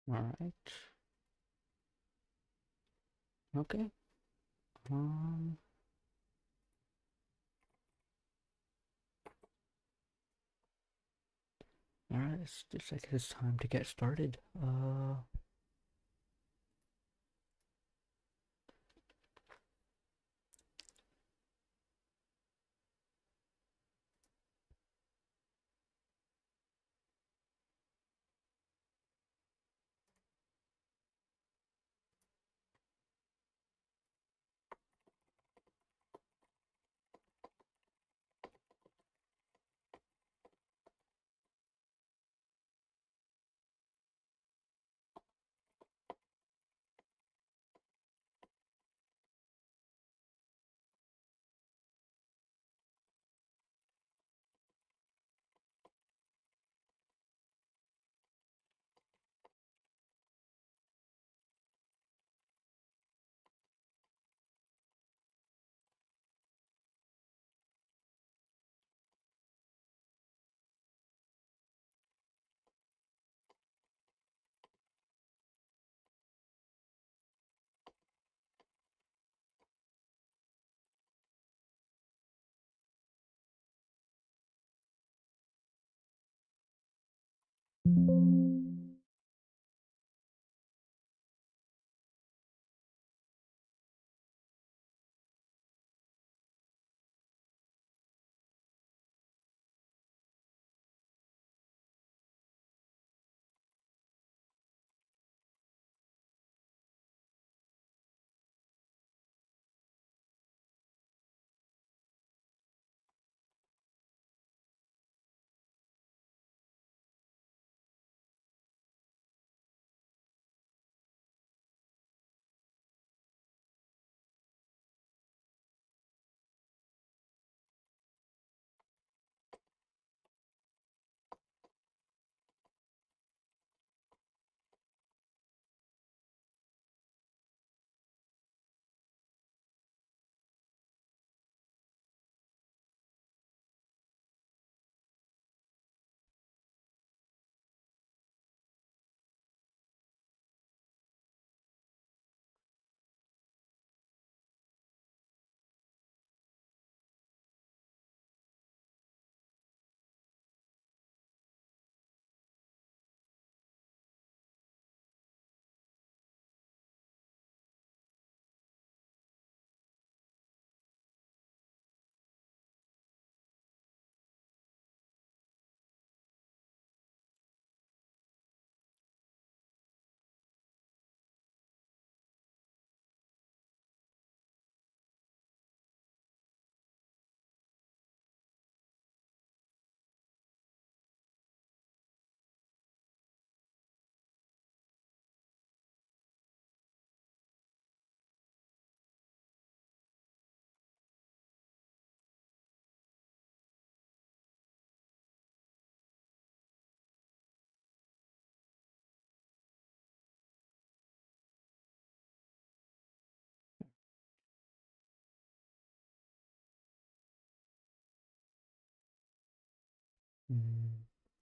Alright. Okay. Um, alright, it's like it's time to get started.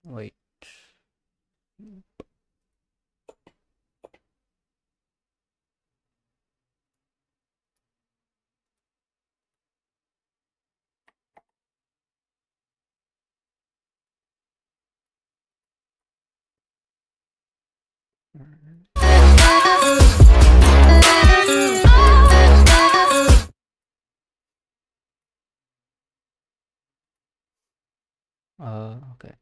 Wait. Okay.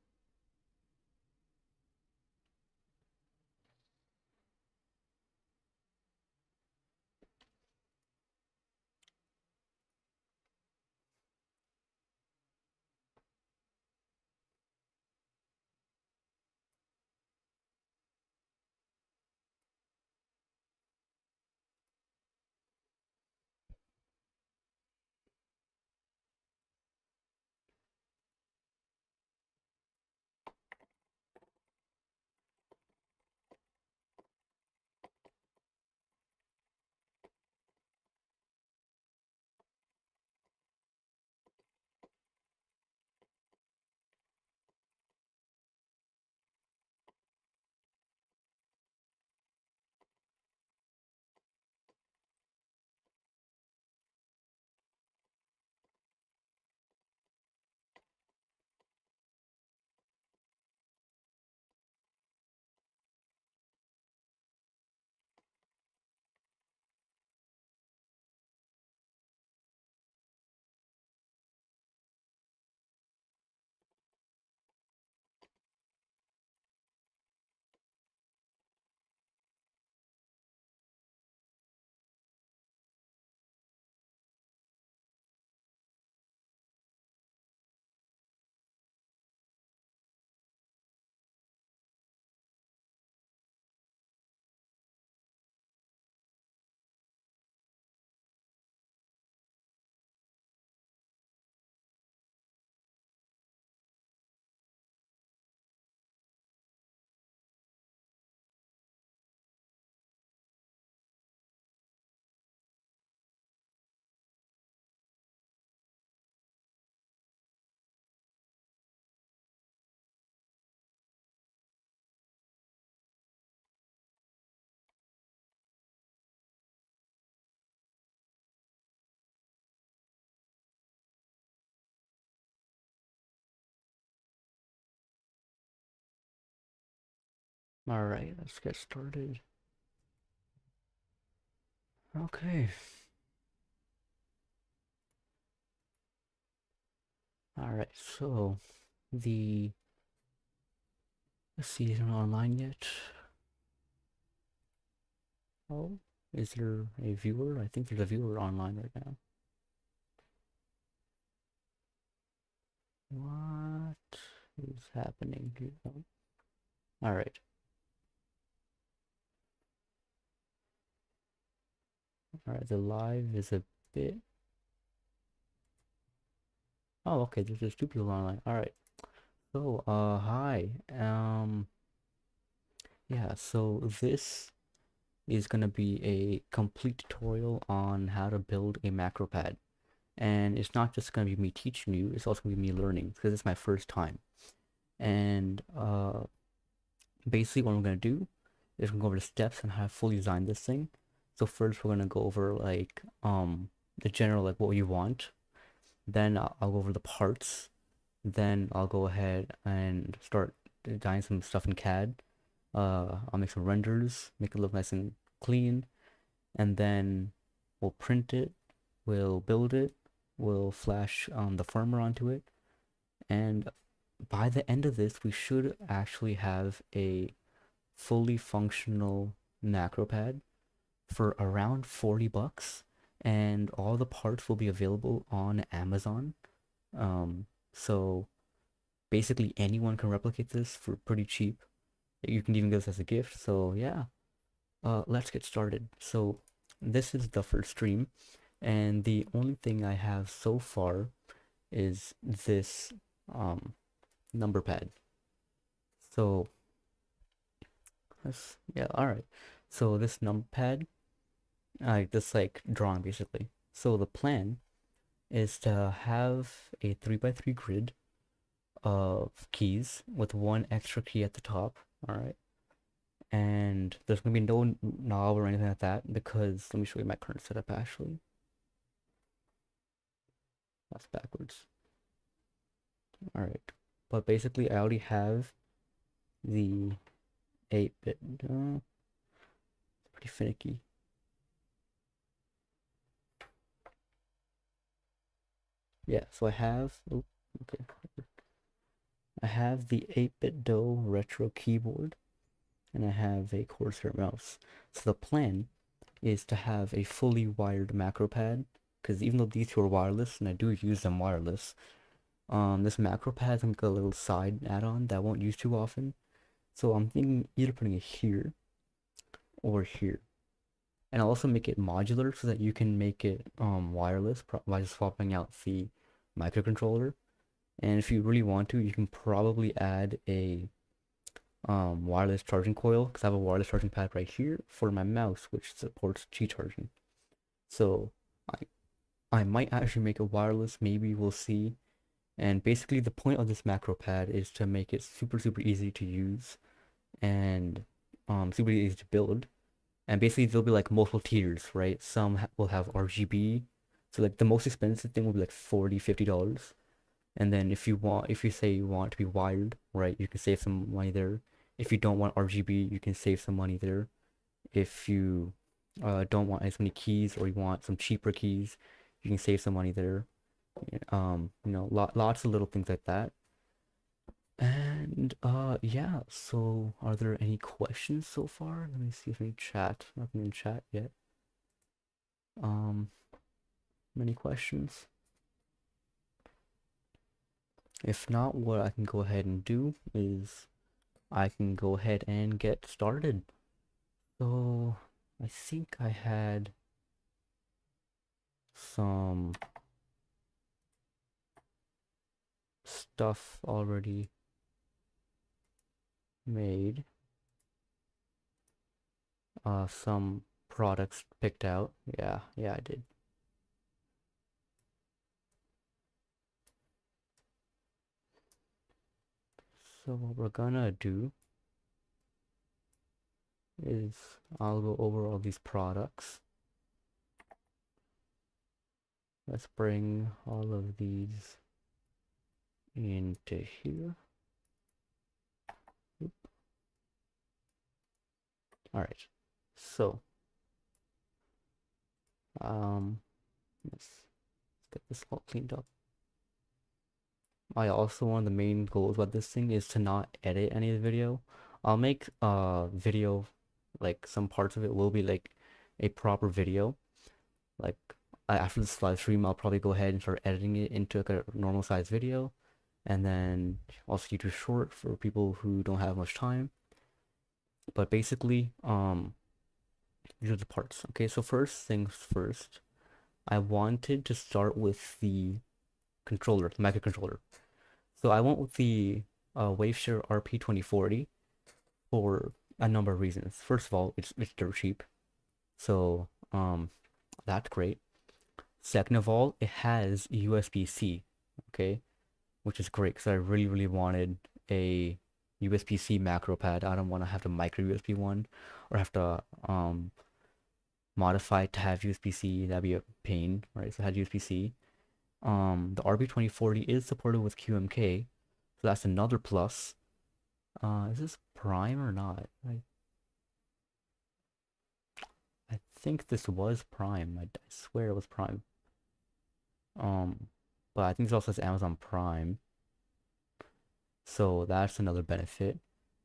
Alright, let's get started. Okay. Alright, so the let's see, is it online yet? Oh, is there a viewer? I think there's a viewer online right now. What is happening here? Oh. Alright. Alright, the live is a bit. Oh, okay, there's just two people online. Alright. So, hi. Yeah, so this is gonna be a complete tutorial on how to build a macro pad. And it's not just gonna be me teaching you, it's also gonna be me learning because it's my first time. And basically what I'm gonna do is we're gonna go over the steps on how to fully design this thing. So first we're gonna go over like the general like what you want. Then I'll go over the parts. Then I'll go ahead and start designing some stuff in CAD. I'll make some renders, make it look nice and clean, and then we'll print it, we'll build it, we'll flash the firmware onto it, and by the end of this, we should actually have a fully functional macro pad for around 40 bucks, and all the parts will be available on Amazon. So basically anyone can replicate this for pretty cheap. You can even get this as a gift. So yeah, let's get started. So this is the first stream, and the only thing I have so far is this number pad. So yeah, all right. So this number pad, this like drawing basically. So the plan is to have a 3x3 grid of keys with one extra key at the top. All right. And there's gonna be no knob or anything like that because let me show you my current setup actually. That's backwards. All right. But basically I already have the 8-bit. Pretty finicky. Yeah, so I have, oh, okay. I have the 8-bit Do retro keyboard and I have a Corsair mouse. So the plan is to have a fully wired macro pad because even though these two are wireless and I do use them wireless, this macro pad is like a little side add-on that I won't use too often. So I'm thinking either putting it here or here. And I'll also make it modular so that you can make it wireless by just swapping out the microcontroller. And if you really want to, you can probably add a wireless charging coil because I have a wireless charging pad right here for my mouse, which supports Qi charging. So I I might actually make it wireless. Maybe we'll see. And basically, the point of this macro pad is to make it super easy to use and super easy to build. And basically, there'll be like multiple tiers, right? Some will have RGB. So like the most expensive thing will be like $40, $50. And then if you say you want it to be wired, right, you can save some money there. If you don't want RGB, you can save some money there. If you don't want as many keys or you want some cheaper keys, you can save some money there. Lots of little things like that. And yeah, so are there any questions so far? Let me see if any chat. Nothing in chat yet. Um, Many questions? If not, what I can go ahead and do is I can go ahead and get started. So I think I had some stuff already made. Some products picked out. Yeah, I did. So what we're gonna do is I'll go over all these products. Let's bring all of these into here. Oop. All right. So, um, let's get this all cleaned up. I also, one of the main goals about this thing is to not edit any of the video. I'll make a video, like some parts of it will be like a proper video. Like after this live stream, I'll probably go ahead and start editing it into like a normal size video, and then also YouTube short for people who don't have much time. But basically, these are the parts. Okay, so first things first, I wanted to start with the controller, the microcontroller. So I went with the Waveshare RP2040 for a number of reasons. First of all, it's dirt cheap, so that's great. Second of all, it has USB-C, okay, which is great because I really wanted a USB-C macro pad. I don't want to have the micro USB one or have to modify it to have USB-C. That'd be a pain, right? So I had USB-C. The RB2040 is supported with QMK, so that's another plus. Is this Prime or not? I think this was Prime. I swear it was Prime. Um, but I think it also says Amazon Prime, so that's another benefit.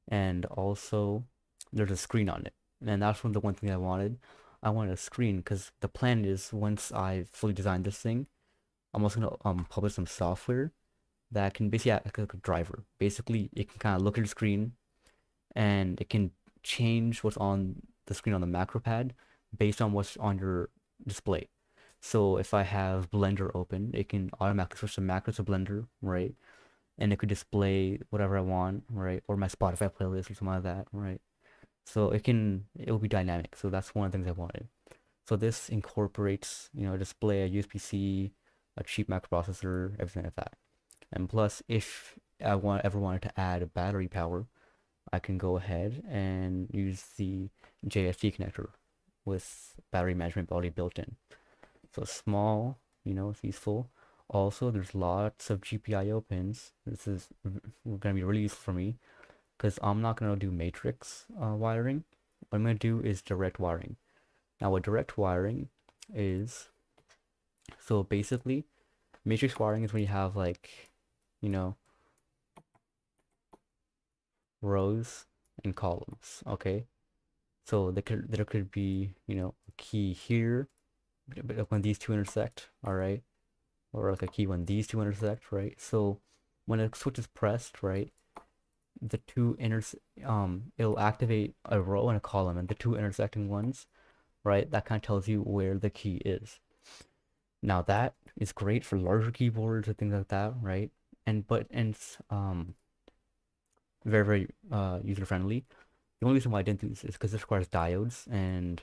And also, there's a screen on it, and that's one of the one thing I wanted. I wanted a screen because the plan is once I fully design this thing, I'm also gonna publish some software that can basically act like a driver. Basically, it can kind of look at the screen and it can change what's on the screen on the macro pad based on what's on your display. So if I have Blender open, it can automatically switch the macro to Blender, right? And it could display whatever I want, right? Or my Spotify playlist or something like that, right? So it'll be dynamic. So that's one of the things I wanted. So this incorporates, a display, a USB-C, a cheap microprocessor, everything like that. And plus, if I ever wanted to add a battery power, I can go ahead and use the JST connector with battery management already built in. So small, it's useful. Also, there's lots of GPIO pins. This is going to be really useful for me because I'm not going to do matrix wiring. What I'm going to do is direct wiring. Now, what direct wiring is, so basically, matrix wiring is when you have like, you know, rows and columns, okay? So there could be, a key here, but when these two intersect, all right? Or like a key when these two intersect, right? So when a switch is pressed, right, the two it'll activate a row and a column, and the two intersecting ones, right, that kind of tells you where the key is. Now that is great for larger keyboards or things like that, right? And it's very user friendly. The only reason why I didn't do this is because this requires diodes, and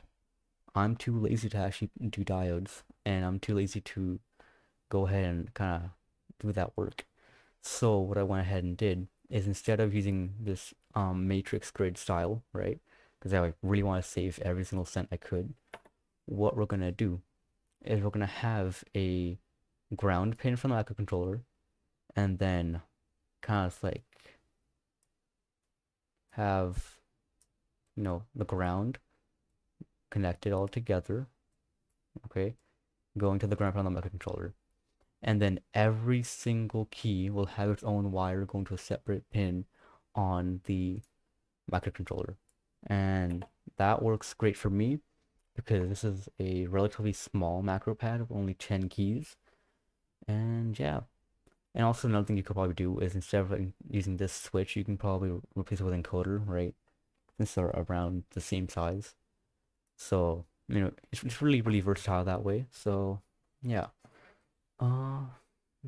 I'm too lazy to actually do diodes, and I'm too lazy to go ahead and kind of do that work. So what I went ahead and did is instead of using this matrix grid style, right? Because I like, really want to save every single cent I could. What we're gonna do is we're gonna have a ground pin from the microcontroller, and then kind of like have the ground connected all together, okay, going to the ground pin on the microcontroller. And then every single key will have its own wire going to a separate pin on the microcontroller. And that works great for me because this is a relatively small macro pad with only 10 keys. And yeah. And also another thing you could probably do is instead of using this switch, you can probably replace it with encoder, right? Since they're around the same size. So, it's really versatile that way. So, yeah. Uh,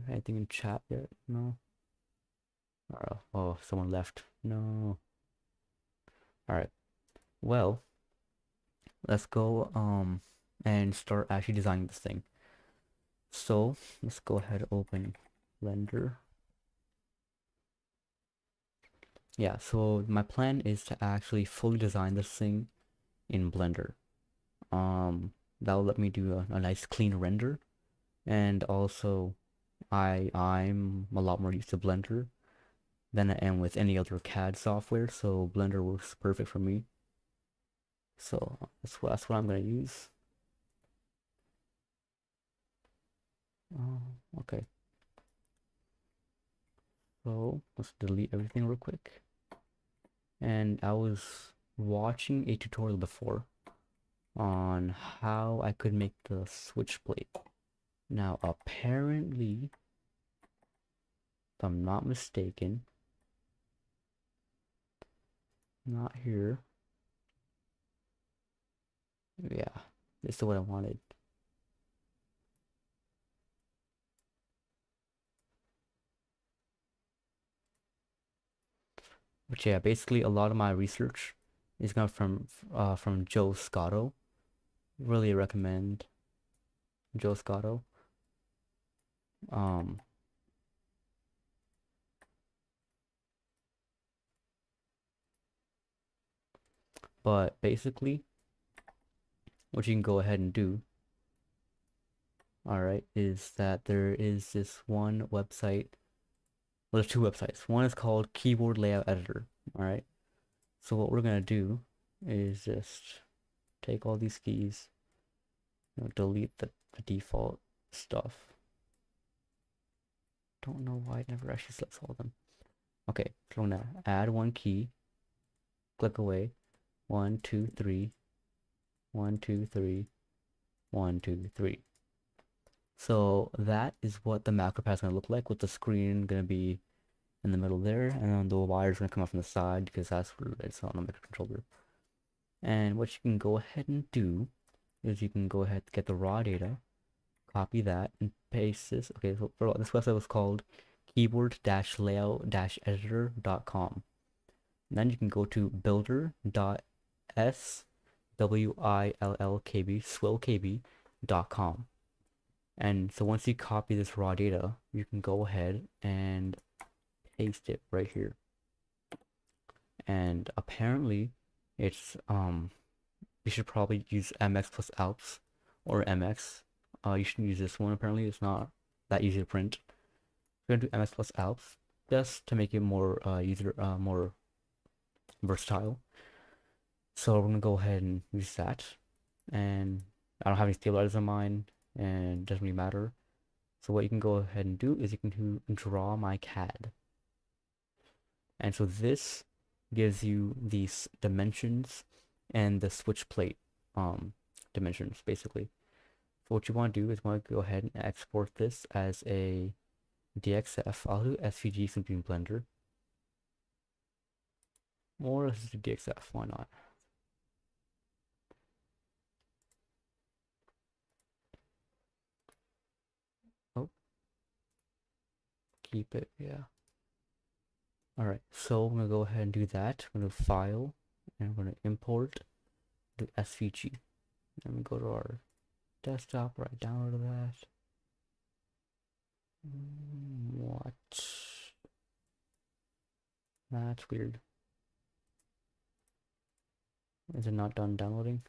Anything in chat yet? No. Oh, someone left. No. All right. Well, let's go and start actually designing this thing. So let's go ahead and open Blender. Yeah, so my plan is to actually fully design this thing in Blender. That will let me do a nice clean render, and also I'm a lot more used to Blender than I am with any other CAD software, so Blender works perfect for me. So that's what I'm gonna use. Okay. So let's delete everything real quick. And I was watching a tutorial before on how I could make the switch plate. Now apparently, if I'm not mistaken, not here. Yeah, this is what I wanted. But yeah, basically a lot of my research is coming from Joe Scotto. Really recommend Joe Scotto. Um, but basically, what you can go ahead and do, all right, is that there is this one website. Well, there's two websites. One is called Keyboard Layout Editor. All right. So what we're gonna do is just take all these keys, delete the default stuff. Don't know why it never actually selects all of them. Okay, so I'm gonna add one key, click away. 1, 2, 3, 1, 2, 3, 1, 2, 3. So that is what the macro pad is gonna look like, with the screen gonna be in the middle there, and then the wires gonna come off from the side because that's where it's on the microcontroller. And what you can go ahead and do is you can go ahead and get the raw data, copy that, and paste this. Okay, so this website was called keyboard-layout-editor.com. Then you can go to builder.swillkb.com. And so once you copy this raw data, you can go ahead and paste it right here. And apparently it's you should probably use MX plus Alps or MX. You shouldn't use this one. Apparently it's not that easy to print. We're gonna do MX plus Alps just to make it more more versatile. So we're gonna go ahead and use that. And I don't have any stabilizers on mine, and it doesn't really matter. So what you can go ahead and do is you can draw my CAD. And so this gives you these dimensions and the switch plate dimensions basically. So what you want to do is want to go ahead and export this as a DXF. I'll do SVG simply in Blender. Or let's do DXF, why not? Oh, keep it, yeah. Alright, so I'm gonna go ahead and do that. I'm gonna file and I'm gonna import the SVG. And we go to our desktop where I downloaded that. What? That's weird. Is it not done downloading?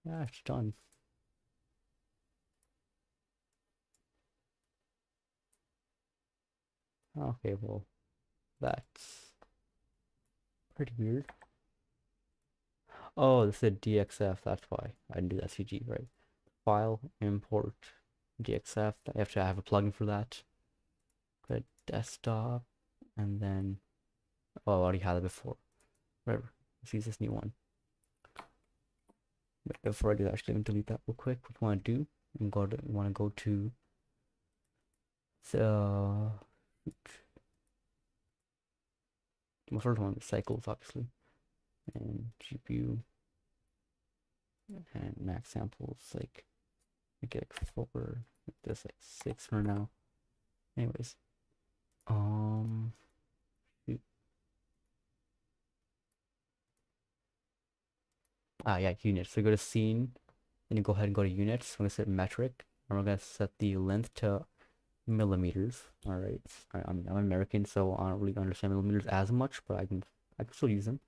Yeah, it's done. Okay, well, that's pretty weird. Oh, this is a DXF, that's why I didn't do the SVG, right? File, import, DXF. I have to have a plugin for that. Go to desktop, and then, oh, I already had it before. Whatever, let's use this new one. But before I do that, actually, let me delete that real quick. What you want to do, you want to go to the first one, the cycles, obviously, and GPU and max samples, like, make it like 4, make this like 6 for now. Anyways, shoot. Yeah, units. So go to scene, then you go ahead and go to units. I'm gonna set metric, and we're gonna set the length to millimeters. All right. I'm American, so I don't really understand millimeters as much, but I can still use them.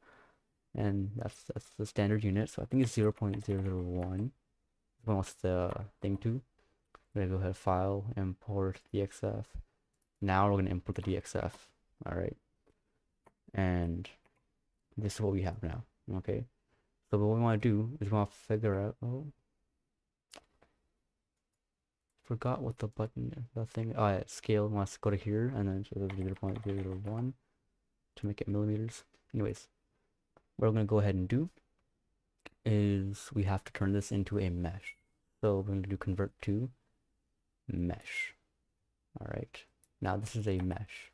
And that's the standard unit. So I think it's 0.001. What's the thing to? We're gonna go ahead, file, import DXF. Now we're gonna import the DXF. All right. And this is what we have now. Okay, so what we want to do is we want to figure out. Oh, forgot what the button, the thing. Oh, yeah, scale wants to go to here and then 0.001 to make it millimeters. Anyways, what we're gonna go ahead and do is we have to turn this into a mesh. So we're going to do convert to mesh. All right, now this is a mesh,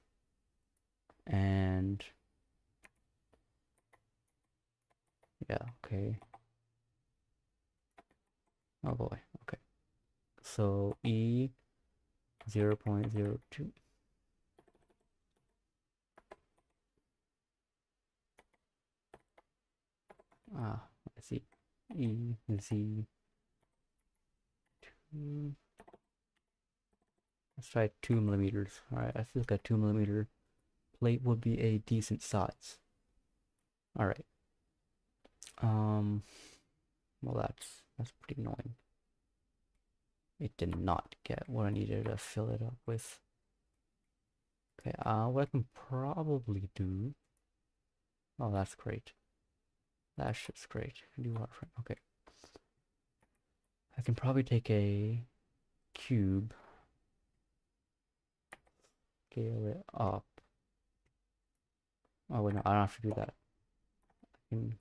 and yeah, okay. Oh boy, okay. So E 0.02. Let's see. E Z 2. Let's try 2 millimeters. All right, I feel like a 2 millimeter plate would be a decent size. All right. Well, that's pretty annoying. It did not get what I needed to fill it up with. Okay, what I can probably do. Oh, that's great. That's just great. I do wireframe. Okay. I can probably take a cube, scale it up. Oh wait, no, I don't have to do that. I can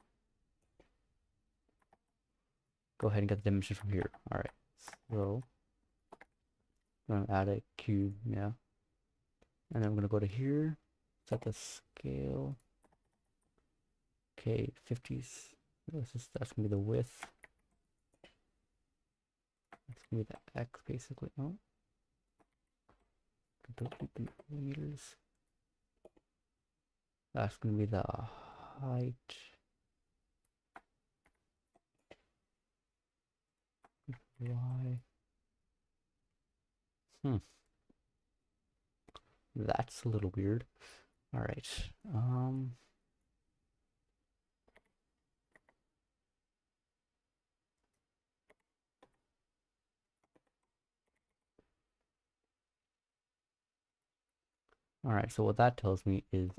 go ahead and get the dimension from here. All right. So I'm gonna add a cube, yeah, and then I'm gonna go to here, set the scale. Okay, 50s. That's gonna be the width. That's gonna be the x basically. Oh, millimeters. That's gonna be the height. Y. That's a little weird. All right. All right. So what that tells me is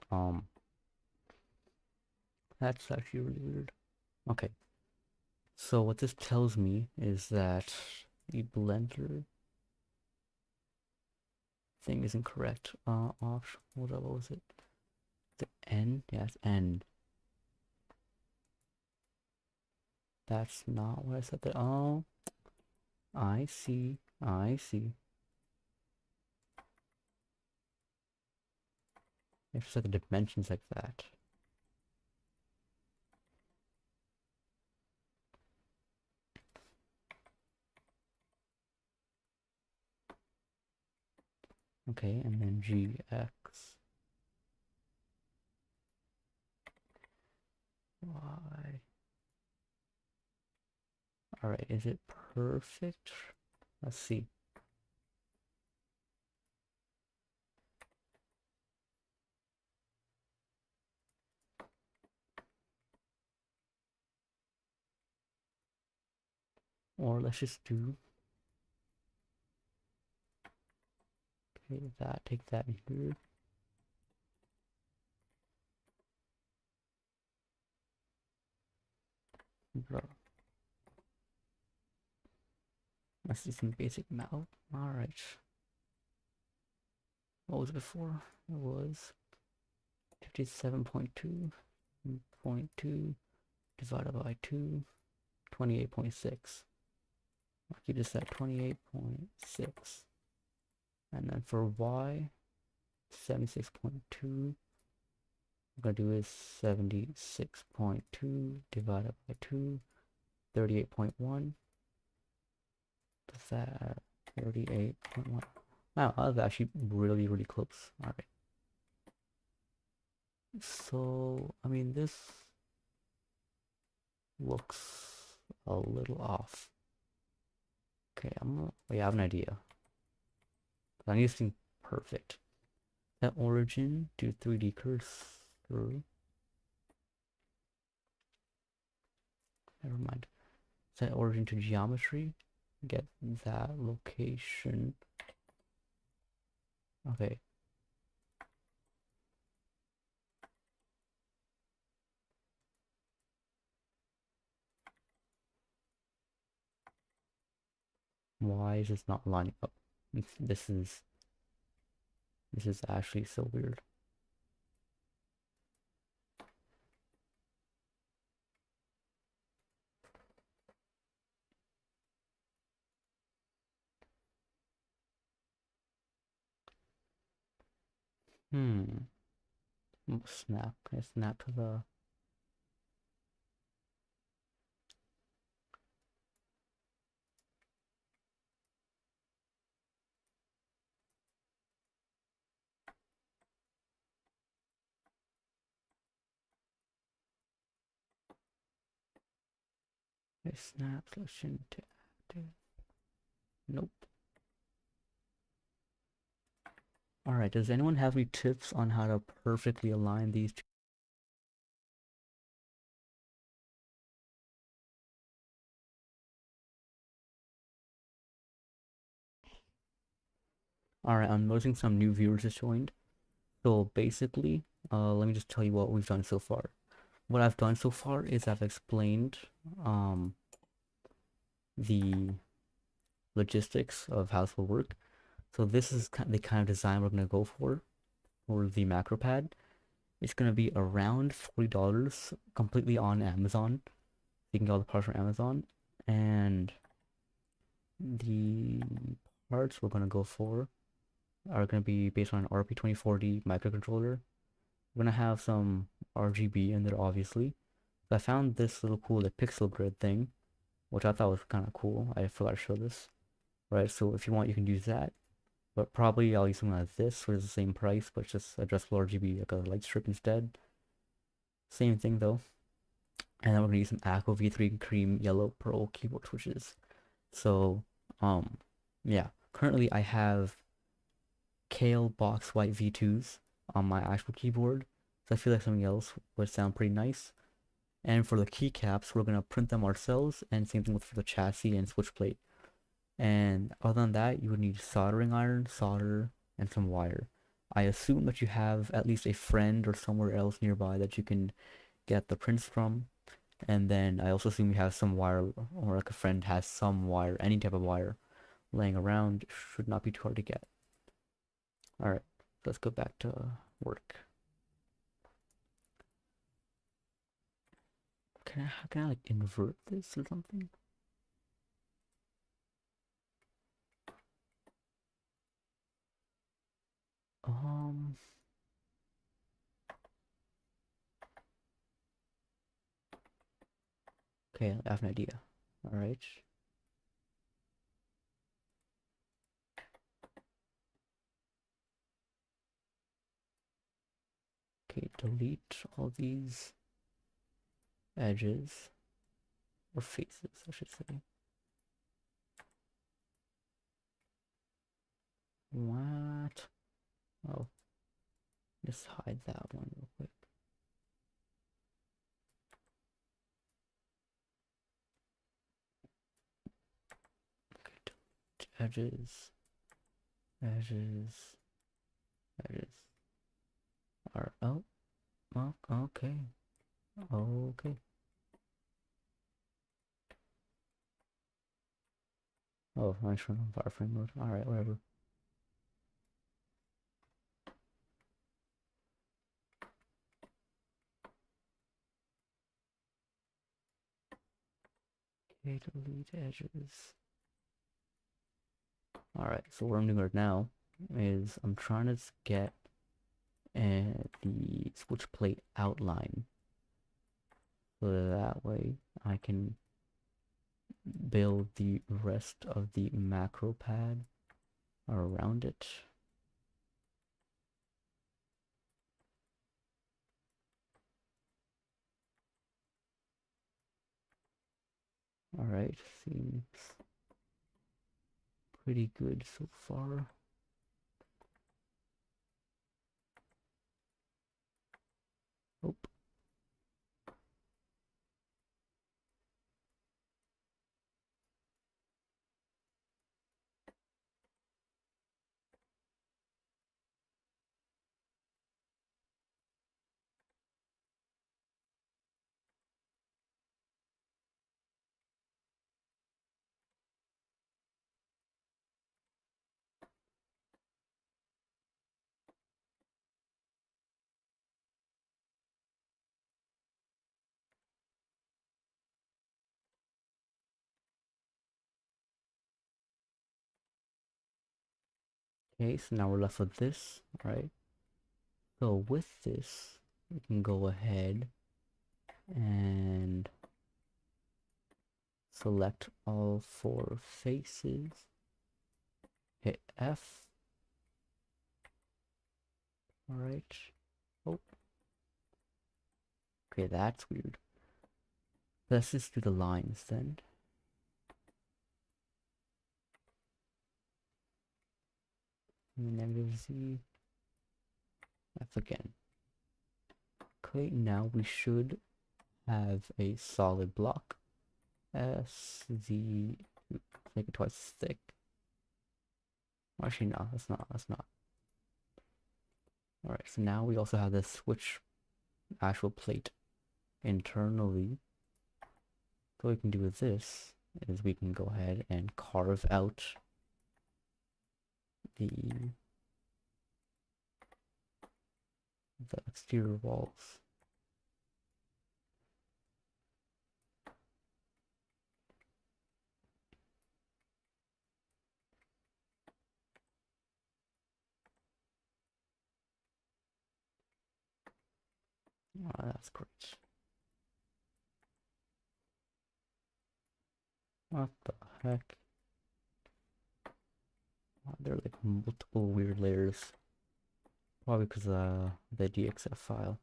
that's actually really weird. Okay. So what this tells me is that the blender thing isn't correct. Off. What was it? The N? Yes, N. That's not what I said. That. Oh, I see. I see. You have to set the dimensions like that. Okay, and then GX. Y. All right, is it perfect? Let's see. Or let's just do, okay, that, take that in here. Bro. Let's do some basic math. Alright. What was it before? It was 57.2. 0.2 divided by 2, 28.6. I'll keep this at 28.6. And then for y, 76.2. I'm going to do is 76.2 divided by 2, 38.1. What's that? 38.1. Wow, that was actually really, really close. Alright. So, I mean, this looks a little off. Okay, I have an idea. I need something perfect. Set origin to 3D cursor. Never mind. Set origin to geometry. Get that location. Okay. Why is this not lining up? This is actually so weird. Hmm. Snap. Can I snap to the... Okay, snap selection to active. Nope. Alright, does anyone have any tips on how to perfectly align these two? Alright, I'm noticing some new viewers just joined. So basically, let me just tell you what we've done so far. What I've done so far is I've explained the logistics of how this will work. So this is the kind of design we're going to go for the macro pad. It's going to be around $40 completely on Amazon. You can get all the parts from Amazon. And the parts we're going to go for are going to be based on an RP2040 microcontroller. We're going to have some RGB in there, obviously. So I found this little cool like pixel grid thing, which I thought was kind of cool. I forgot to show this. Right, so if you want, you can use that. But probably I'll use something like this, which is the same price, but just addressable RGB, like a light strip instead. Same thing though. And then we're gonna use some Aqua V3 Cream Yellow Pearl keyboard switches. So, yeah. Currently I have Kale Box White V2s on my actual keyboard. So I feel like something else would sound pretty nice. And for the keycaps, we're gonna print them ourselves, and same thing with for the chassis and switch plate. And other than that, you would need soldering iron, solder, and some wire. I assume that you have at least a friend or somewhere else nearby that you can get the prints from. And then I also assume you have some wire, or like a friend has some wire, any type of wire laying around. Should not be too hard to get. Alright, let's go back to work. Can I like invert this or something? Um, okay, I have an idea. Alright. Okay, delete all these edges, or faces, I should say. What? Oh, just hide that one real quick. Okay, edges, edges, edges. Are oh, well, okay, okay. Oh, I'm showing on wireframe mode. All right, whatever. Okay, delete edges. All right, so what I'm doing right now is I'm trying to get the switch plate outline, so that way I can build the rest of the macro pad around it. Alright, seems pretty good so far. Oh, Okay, so now we're left with this, right? So with this, we can go ahead and select all four faces, hit F. All right. Oh, okay, that's weird. Let's just do the lines then. Negative Z, F again. Okay, now we should have a solid block. S, Z, make it twice as thick. Actually, no, that's not. Alright, so now we also have the switch actual plate internally. So what we can do with this is we can go ahead and carve out the exterior walls. Oh, that's great. What the heck? Oh, there are like multiple weird layers. Probably because the DXF file.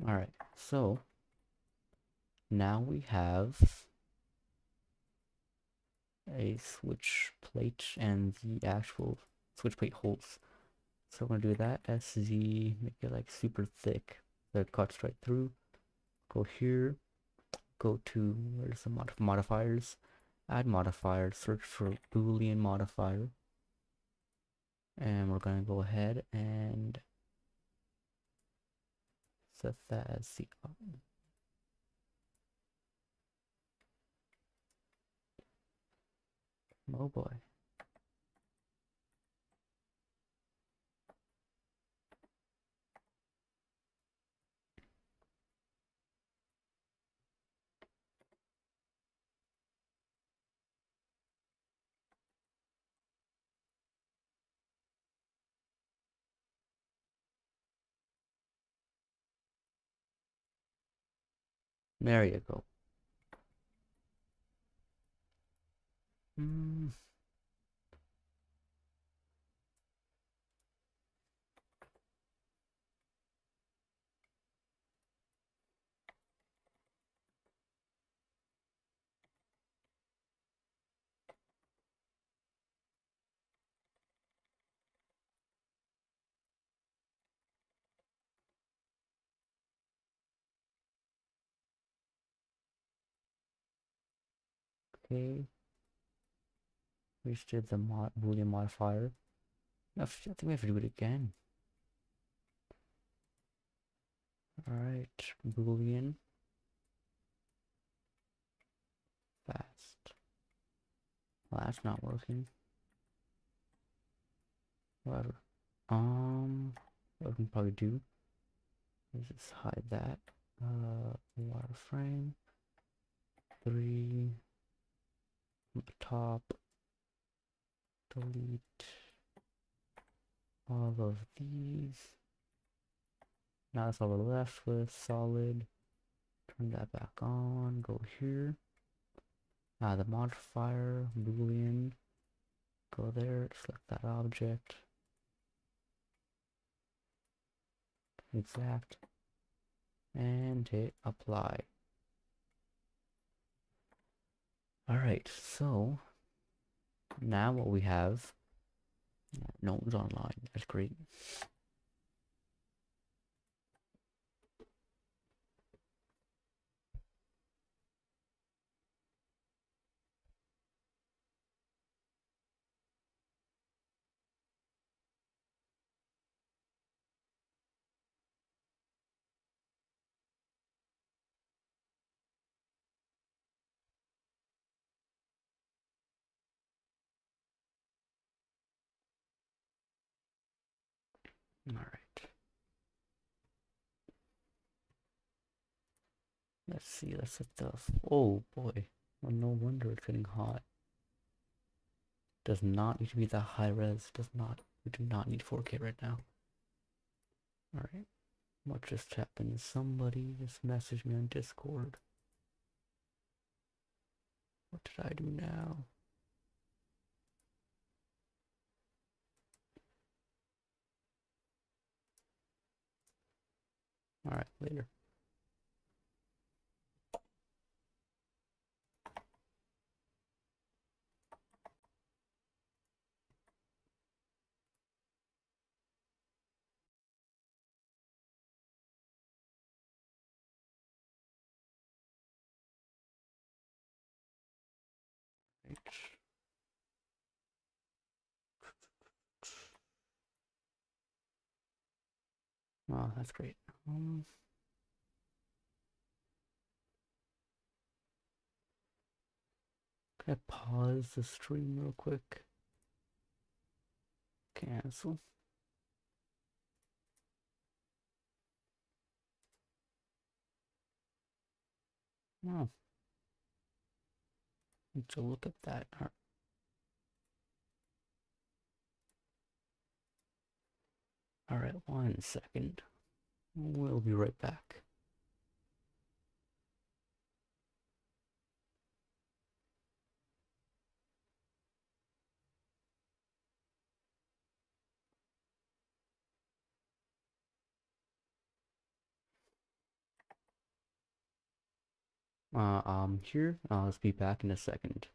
Alright, so now we have a switch plate and the actual switch plate holes. So I'm gonna do that. SZ, make it like super thick so it cuts right through. Go here, go to where's the modifiers, add modifier, search for Boolean modifier, and we're gonna go ahead and set that as the oh boy. There you go. Okay, we just did the Boolean modifier. I think we have to do it again. Alright, Boolean fast. Well, that's not working. Whatever. What we can probably do is just hide that. Wireframe 3 on the top. Delete all of these. Now that's all we're left with. Solid. Turn that back on. Go here. The modifier, Boolean. Go there. Select that object. Exact. And hit apply. Alright, so now what we have. No one's online. That's great. Alright. Let's see, let's set the, oh boy. Well, no wonder it's getting hot. Does not need to be that high res, does not, we do not need 4K right now. Alright, what just happened? Somebody just messaged me on Discord. What did I do now? Alright, later. Right. Oh, that's great. Can I pause the stream real quick? Cancel. Oh, need to look at that. Alright, 1 second. We'll be right back. I'm here. Let's be back in a second.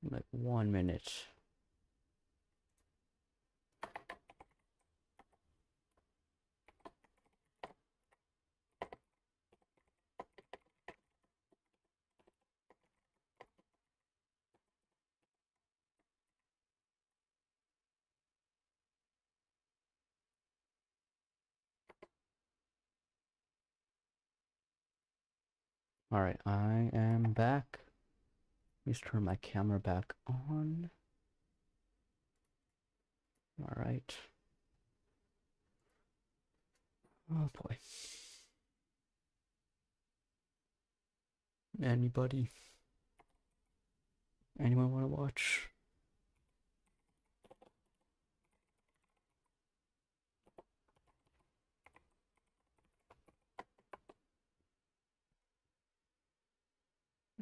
Like 1 minute. Alright, I am back. Let me turn my camera back on. Alright. Oh boy. Anybody? Anyone want to watch?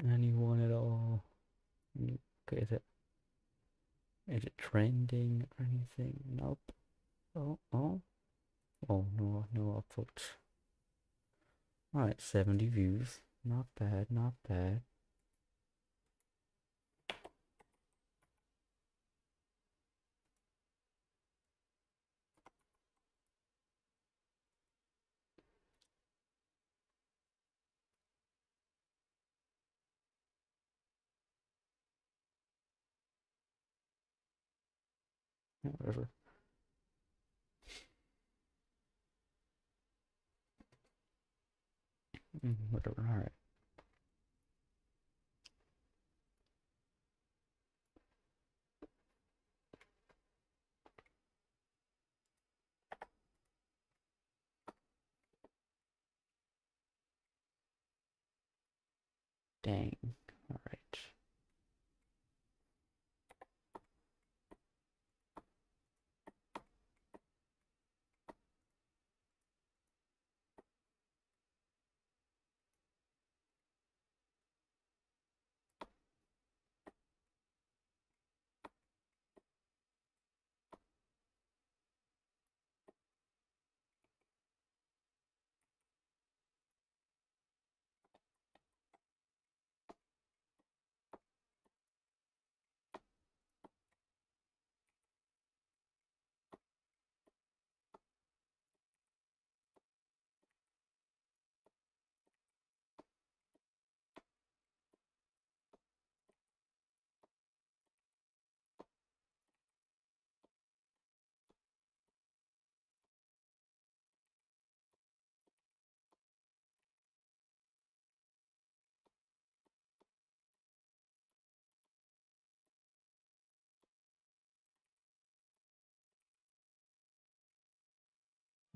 Anyone at all? Okay, is it trending or anything? Nope. Oh, oh. Oh, no, no upvotes. Alright, 70 views. Not bad, not bad. Yeah, whatever. Whatever, alright. Dang. Alright.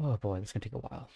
Oh boy, this is gonna take a while.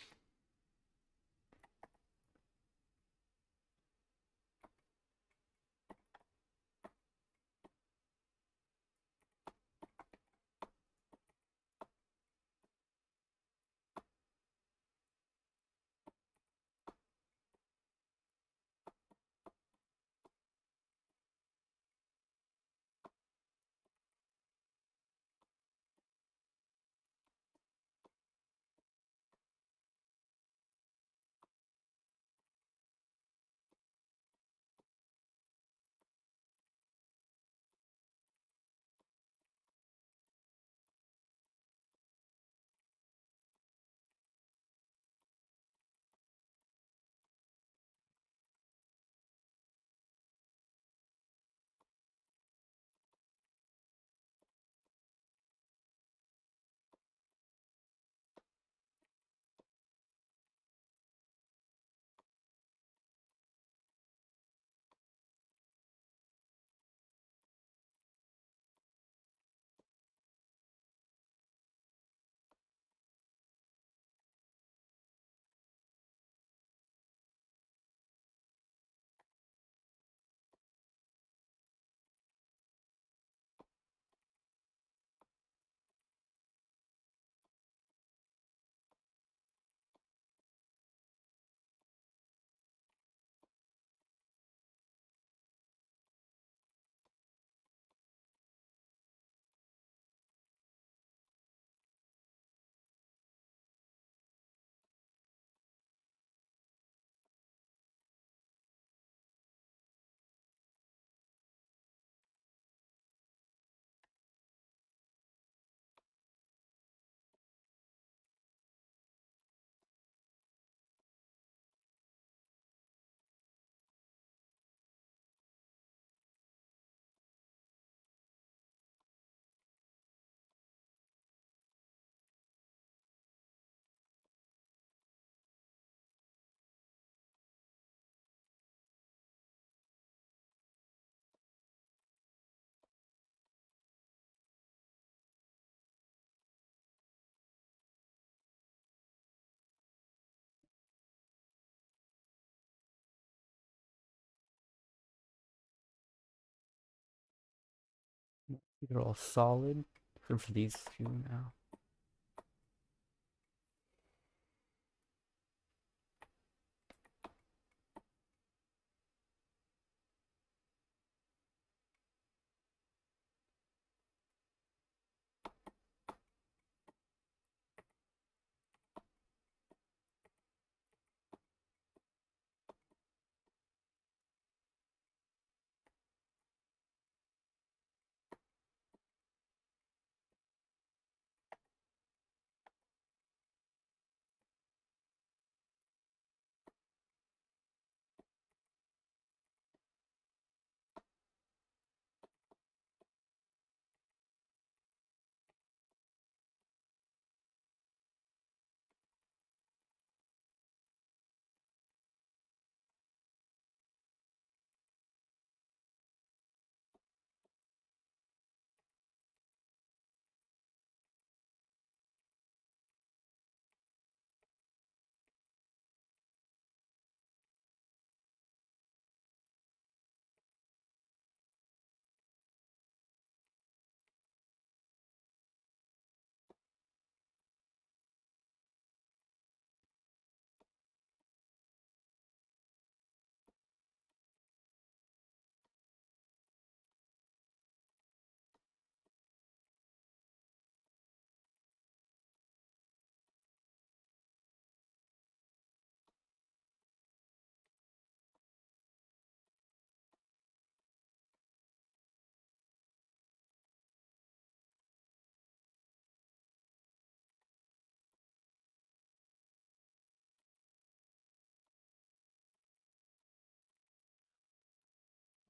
They're all solid. Except for these few now.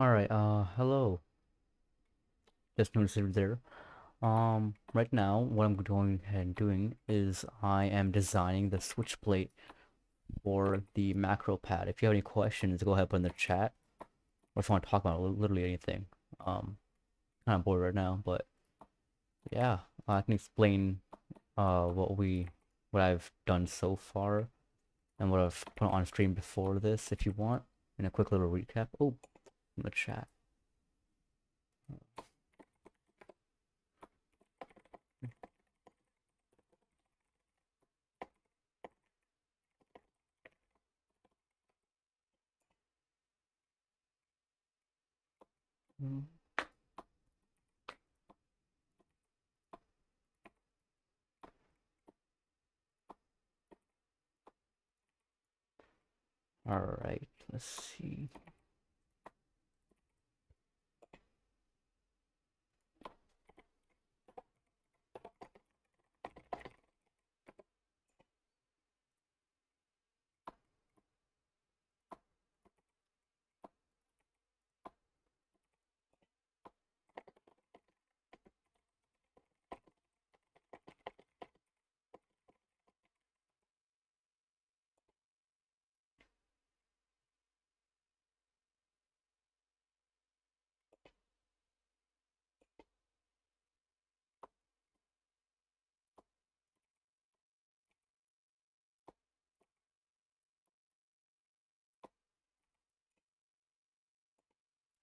Alright, hello. Just noticed it there. Right now, what I'm going ahead and doing is I am designing the switch plate for the macro pad. If you have any questions, go ahead and put in the chat. Or if you want to talk about literally anything. Kind of bored right now, but yeah, I can explain what I've done so far and what I've put on stream before this if you want. In a quick little recap. Oh, in the chat. Alright, let's see.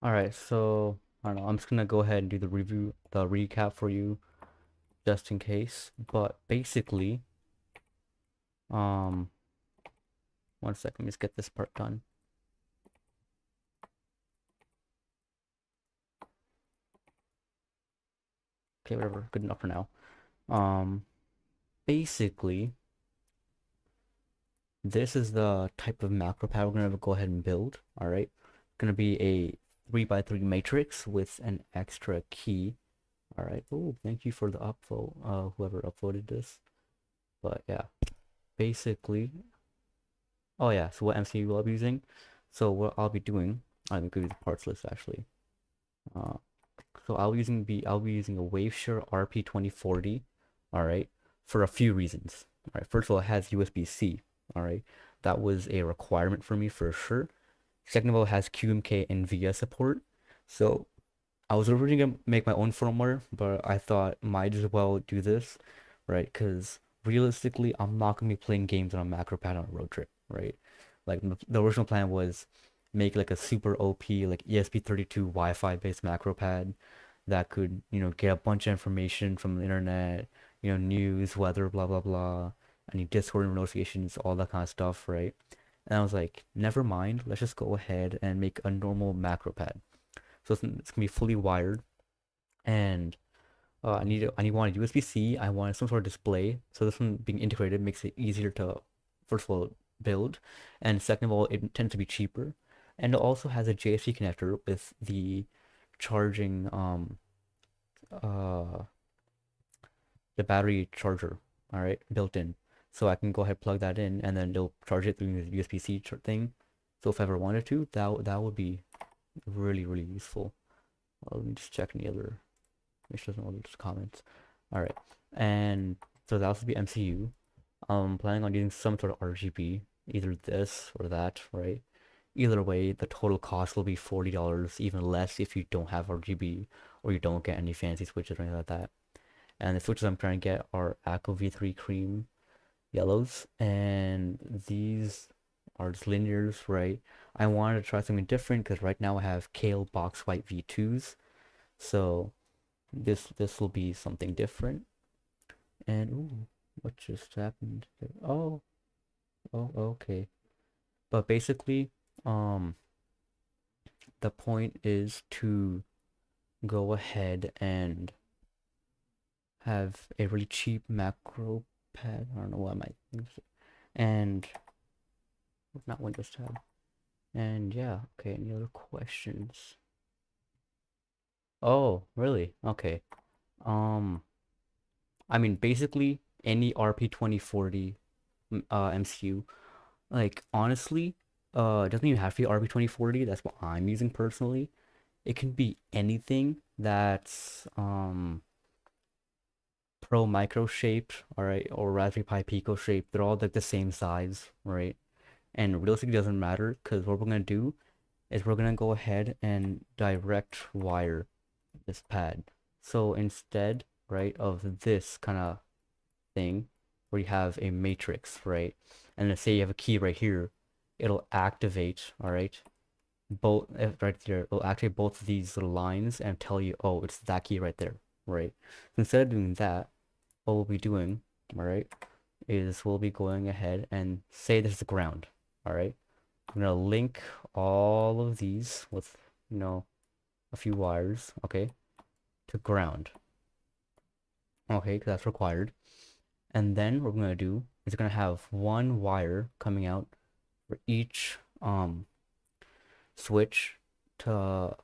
Alright, so I don't know, I'm just gonna go ahead and do the recap for you just in case. But basically, um, one second, let me just get this part done. Okay, whatever, good enough for now. Um, Basically, this is the type of macro pad we're gonna go ahead and build. Alright, gonna be a 3x3 matrix with an extra key. Alright, oh, thank you for the upvote, whoever upvoted this. But yeah, basically, oh yeah, so what MCU I'll be using. So what I'll be doing, I'm gonna give you the parts list actually. Uh, so I'll be using a Waveshare RP2040, all right, for a few reasons. All right, first of all, it has USB-C. All right, that was a requirement for me for sure. Second of all, it has QMK and VS support. So I was originally gonna make my own firmware, but I thought might as well do this, right? Because realistically, I'm not gonna be playing games on a macro pad on a road trip, right? Like the original plan was make like a super OP like ESP32 Wi-Fi based macro pad that could, get a bunch of information from the internet, news, weather, blah, blah, blah. I need Discord notifications, all that kind of stuff, right? And I was like, never mind, let's just go ahead and make a normal macro pad. So it's gonna be fully wired, and I want a USB-C. I want some sort of display. So this one being integrated makes it easier to, first of all, build, and second of all, it tends to be cheaper, and it also has a JSC connector with the charging uh the battery charger, all right, built in. So I can go ahead plug that in, and then it'll charge it through the USB-C thing. So if I ever wanted to, that would be really really useful. Let me just check any other. Make sure there's no other comments. All right, and so that would be MCU. I'm planning on using some sort of RGB, either this or that, right? Either way, the total cost will be $40, even less if you don't have RGB or you don't get any fancy switches or anything like that. And the switches I'm trying to get are Aqua V3 cream yellows, and these are just linears, right? I wanted to try something different because right now I have Kale Box White V2s, so this will be something different. And ooh, what just happened there? Oh, okay. But basically, um, the point is to go ahead and have a really cheap macro pad. I don't know what my and not Windows tab. And yeah, okay. Any other questions? Oh, really? Okay. Um, I mean, basically any RP2040 MCU. Like honestly, it doesn't even have to be RP2040. That's what I'm using personally. It can be anything that's Pro Micro shaped, all right, or Raspberry Pi Pico shaped. They're all like the same size, right? And realistically doesn't matter because what we're gonna do is we're gonna go ahead and direct wire this pad. So instead, right, of this kind of thing where you have a matrix, right? And let's say you have a key right here, it'll activate, all right, both right there. It'll activate both of these little lines and tell you, oh, it's that key right there, right? So instead of doing that, what we'll be doing, all right, is we'll be going ahead and say this is the ground, all right? I'm gonna link all of these with, a few wires, okay, to ground, okay, because that's required. And then what we're gonna do is we're gonna have one wire coming out for each switch to a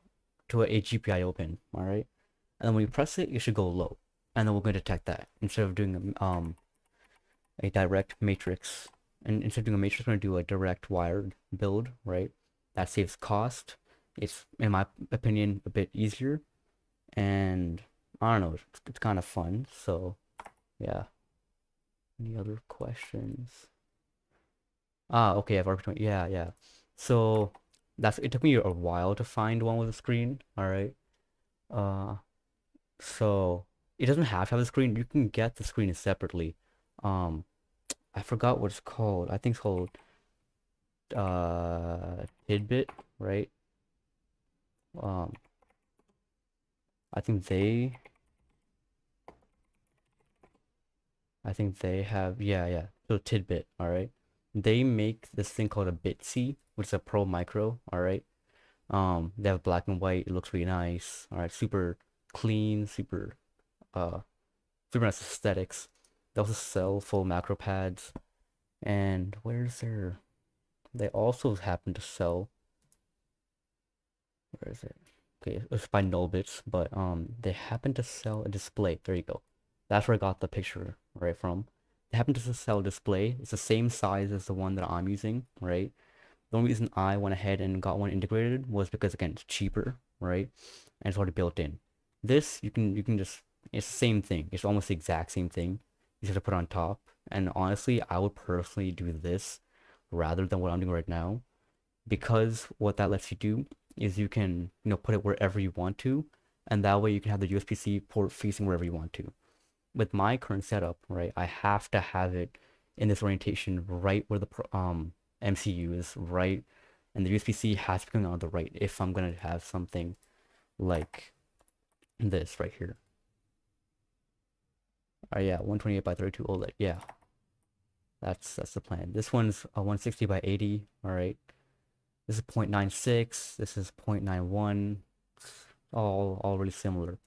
GPIO pin, all right? And then when you press it, you should go low, and then we're gonna detect that instead of doing a direct matrix. And instead of doing a matrix, we're gonna do a direct wired build, right? That saves cost. It's, in my opinion, a bit easier, and I don't know, it's kind of fun. So yeah. Any other questions? Ah, okay, I've already, yeah, yeah. So it took me a while to find one with a screen, all right? Uh, so it doesn't have to have a screen. You can get the screen separately. Um, I forgot what it's called. I think it's called Tidbit, right? Um, I think they I think they have, yeah, yeah. So Tidbit, all right. They make this thing called a Bitsy, which is a Pro Micro, all right. They have black and white. It looks really nice. All right, super clean, uh super nice aesthetics. They also sell full macro pads. And where's their? They also happen to sell. Where is it? Okay, it's by Nullbits, but they happen to sell a display. There you go. That's where I got the picture right from. They happen to sell a display. It's the same size as the one that I'm using, right? The only reason I went ahead and got one integrated was because again it's cheaper, right? And it's already built in. This you can just, it's the same thing. It's almost the exact same thing. You just have to put on top. And honestly, I would personally do this rather than what I'm doing right now, because what that lets you do is you can, put it wherever you want to, and that way you can have the USB-C port facing wherever you want to. With my current setup, right, I have to have it in this orientation right where the MCU is, right, and the USB-C has to be going on the right if I'm gonna have something like this right here. Oh yeah, 128 by 32 OLED. Yeah, that's the plan. This one's a 160 by 80. All right. This is 0.96. This is 0.91. All really similar.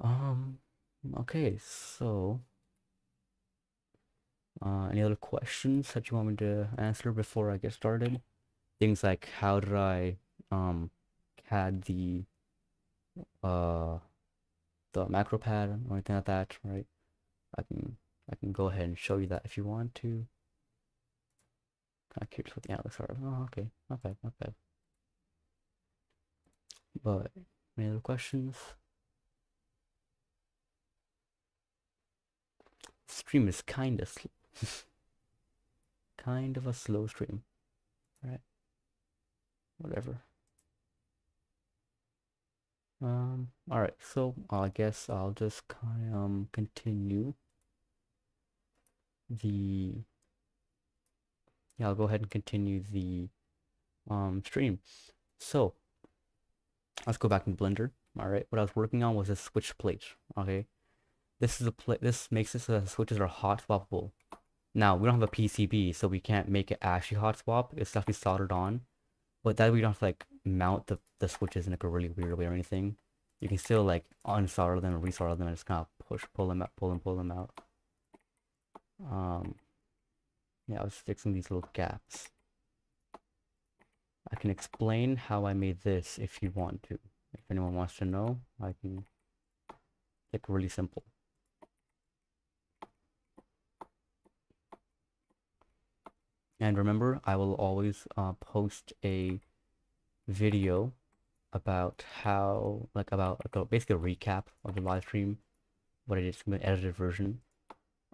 Um. Okay. So, any other questions that you want me to answer before I get started? Things like how did I CAD uh the macro pad or anything like that, right? I can I can go ahead and show you that if you want to. Kind of curious what the analytics are. Oh, okay, not bad, not bad. But any other questions? Stream is kind of a slow stream, right? Whatever. All right. So I guess I'll just kind of continue the. Yeah, I'll go ahead and continue the stream. So let's go back in Blender. All right. What I was working on was a switch plate. Okay. This is a plate. This makes this so the switches are hot swappable. Now we don't have a PCB, so we can't make it actually hot swap. It's actually soldered on. But that way you don't have to like mount the switches in like a really weird way or anything. You can still like unsolder them and resolder them and just kind of pull them out, pull them out. Um, yeah, I was fixing these little gaps. I can explain how I made this if you want to. If anyone wants to know, I can. Like really simple. And remember, I will always post a video about how, basically a recap of the live stream, what it is, an edited version.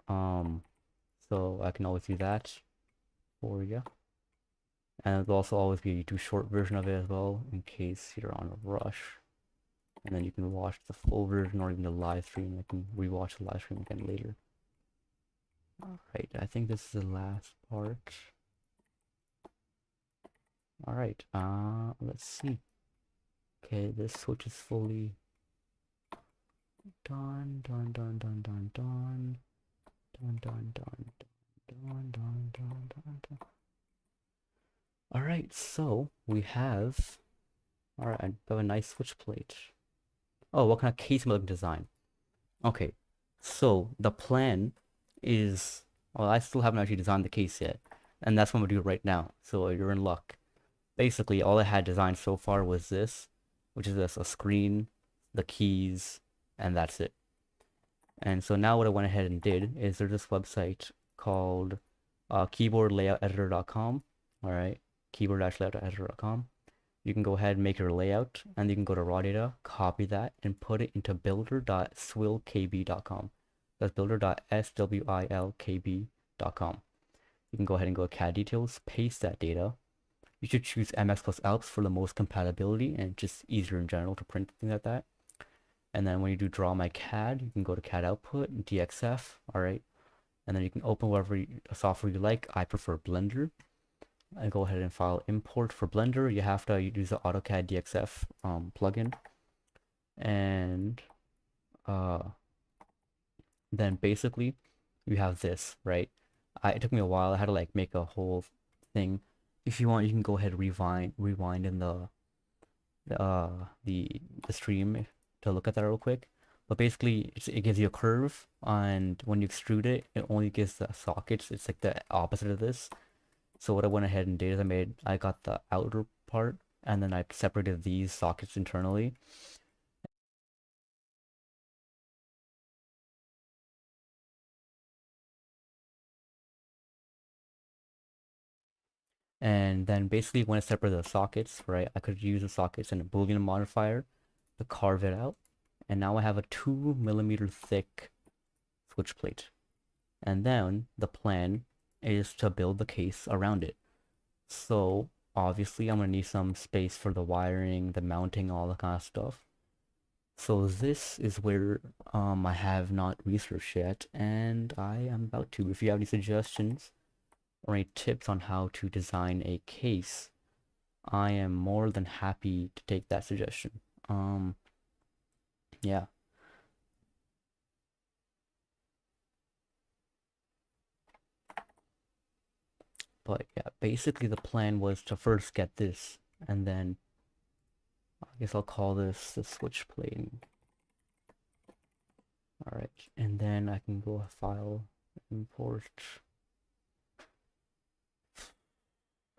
Um, so I can always do that for you. And there'll also always be a YouTube short version of it as well, in case you're on a rush. And then you can watch the full version or even the live stream. I can rewatch the live stream again later. Alright, I think this is the last part. Alright, let's see. Okay, this switch is fully done, done, done, done, done, done, done, done, done, done, done, done, done, done. Alright, so we have, alright, I have a nice switch plate. Oh, what kind of case am I looking to design? Okay, so the plan is, well, I still haven't actually designed the case yet, and that's what I'm gonna do right now, so you're in luck. Basically, all I had designed so far was this, which is a screen, the keys, and that's it. And so now what I went ahead and did is there's this website called keyboardlayouteditor.com, all right, keyboard-layouteditor.com. You can go ahead and make your layout, and you can go to raw data, copy that, and put it into builder.swilkb.com. That's builder.swilkb.com. You can go ahead and go to CAD details, paste that data. You should choose MX plus ALPS for the most compatibility and just easier in general to print things like that. And then when you do draw my CAD, you can go to CAD output, DXF, all right. And then you can open whatever software you like. I prefer Blender. I go ahead and file import for Blender. You have to use the AutoCAD DXF plugin. And then basically you have this, right? It took me a while. I had to like make a whole thing. If you want, you can go ahead and rewind in the stream to look at that real quick. But basically, it gives you a curve, and when you extrude it, it only gives the sockets. It's like the opposite of this. So what I went ahead and did is I got the outer part, and then I separated these sockets internally. And then basically when I separated the sockets, right, I could use the sockets and a Boolean modifier to carve it out. And now I have a 2 millimeter thick switch plate. And then the plan is to build the case around it. So obviously I'm gonna need some space for the wiring, the mounting, all that kind of stuff. So this is where I have not researched yet, and I am about to. If you have any suggestions or any tips on how to design a case, I am more than happy to take that suggestion. Yeah. But yeah, basically the plan was to first get this, and then I guess I'll call this the switch plane. Alright, and then I can go file, import.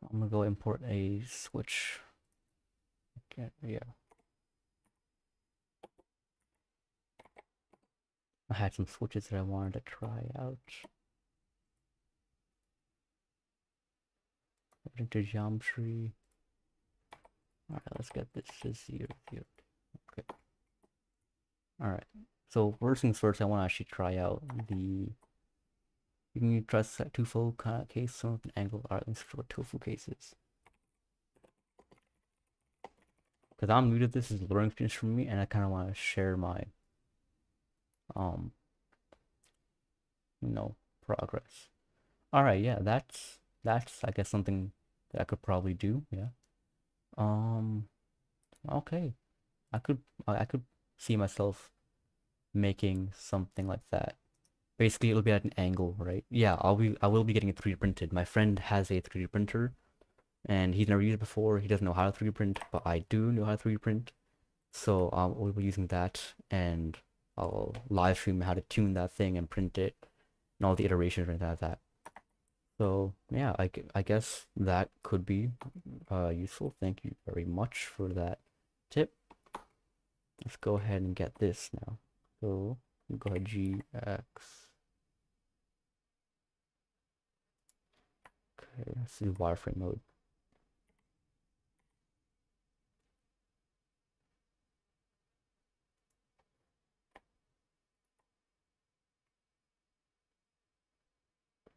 I'm gonna go import a switch. Okay, yeah. I had some switches that I wanted to try out. Into geometry. Alright, let's get this to 0, 0. Okay. Alright. So first things first, I want to actually try out the. You can trust that two-fold kind of case, some with an angle. Alright, let's see what two-fold case is. Because I'm new to this, is a learning experience for me, and I kind of want to share my, um, progress. Alright, yeah, that's I guess something that I could probably do. Yeah. Um. Okay. I could see myself making something like that. Basically, it'll be at an angle, right? Yeah, I will be getting it 3D printed. My friend has a 3D printer, and he's never used it before. He doesn't know how to 3D print, but I do know how to 3D print. So we'll be using that, and I'll live stream how to tune that thing and print it, and all the iterations and that. So yeah, I guess that could be useful. Thank you very much for that tip. Let's go ahead and get this now. So go ahead GX. Okay, let's do wireframe mode.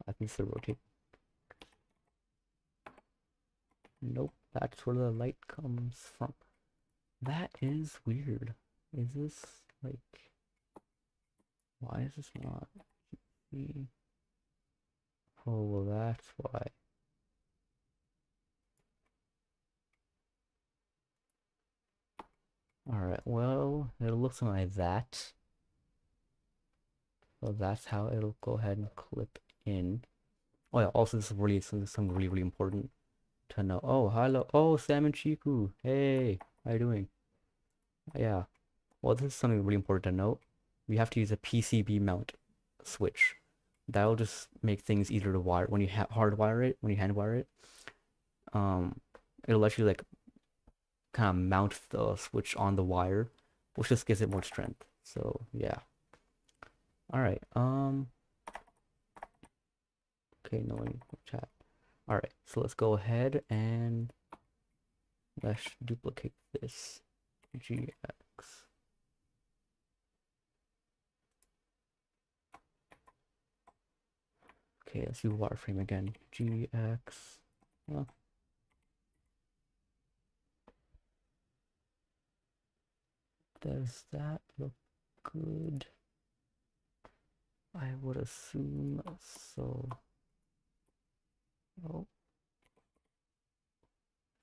I can still rotate. Nope, that's where the light comes from. That is weird. Is this like, why is this not? Oh, well, that's why. Alright, well, it'll look something like that. So that's how it'll go ahead and clip in. Oh yeah, also this is something really, really important to know. Oh, hello. Oh, Sam and Chiku. Hey, how you doing? Yeah. Well, this is something really important to note. We have to use a PCB mount switch. That'll just make things easier to wire when you hardwire it, when you hand wire it. Um, it'll let you like kind of mount the switch on the wire, which just gives it more strength. So yeah. All right. Okay, no one chat. All right. So let's go ahead and let's duplicate this. GX. Okay, let's do wireframe again. GX. Oh, does that look good? I would assume so. Oh,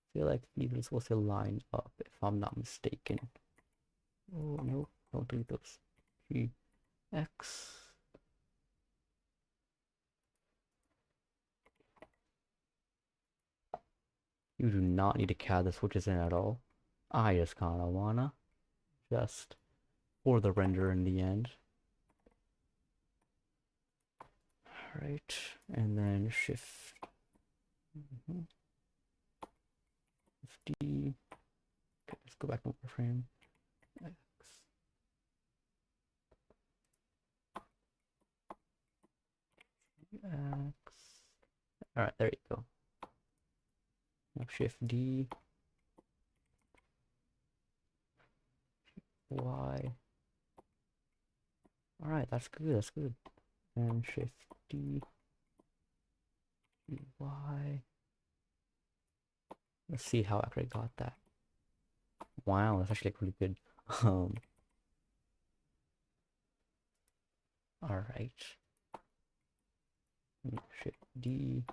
I feel like these are supposed to line up if I'm not mistaken. Oh no, don't delete those. GX. You do not need to CAD the switches in at all. I just kinda wanna just for the render in the end. Alright, and then shift D. Okay, let's go back to frame. X. X. Alright, there you go. Now shift D. Y. Alright, that's good, that's good. And shift D. Y. Let's see how I got that. Wow, that's actually like really good. Um, alright. Shift D.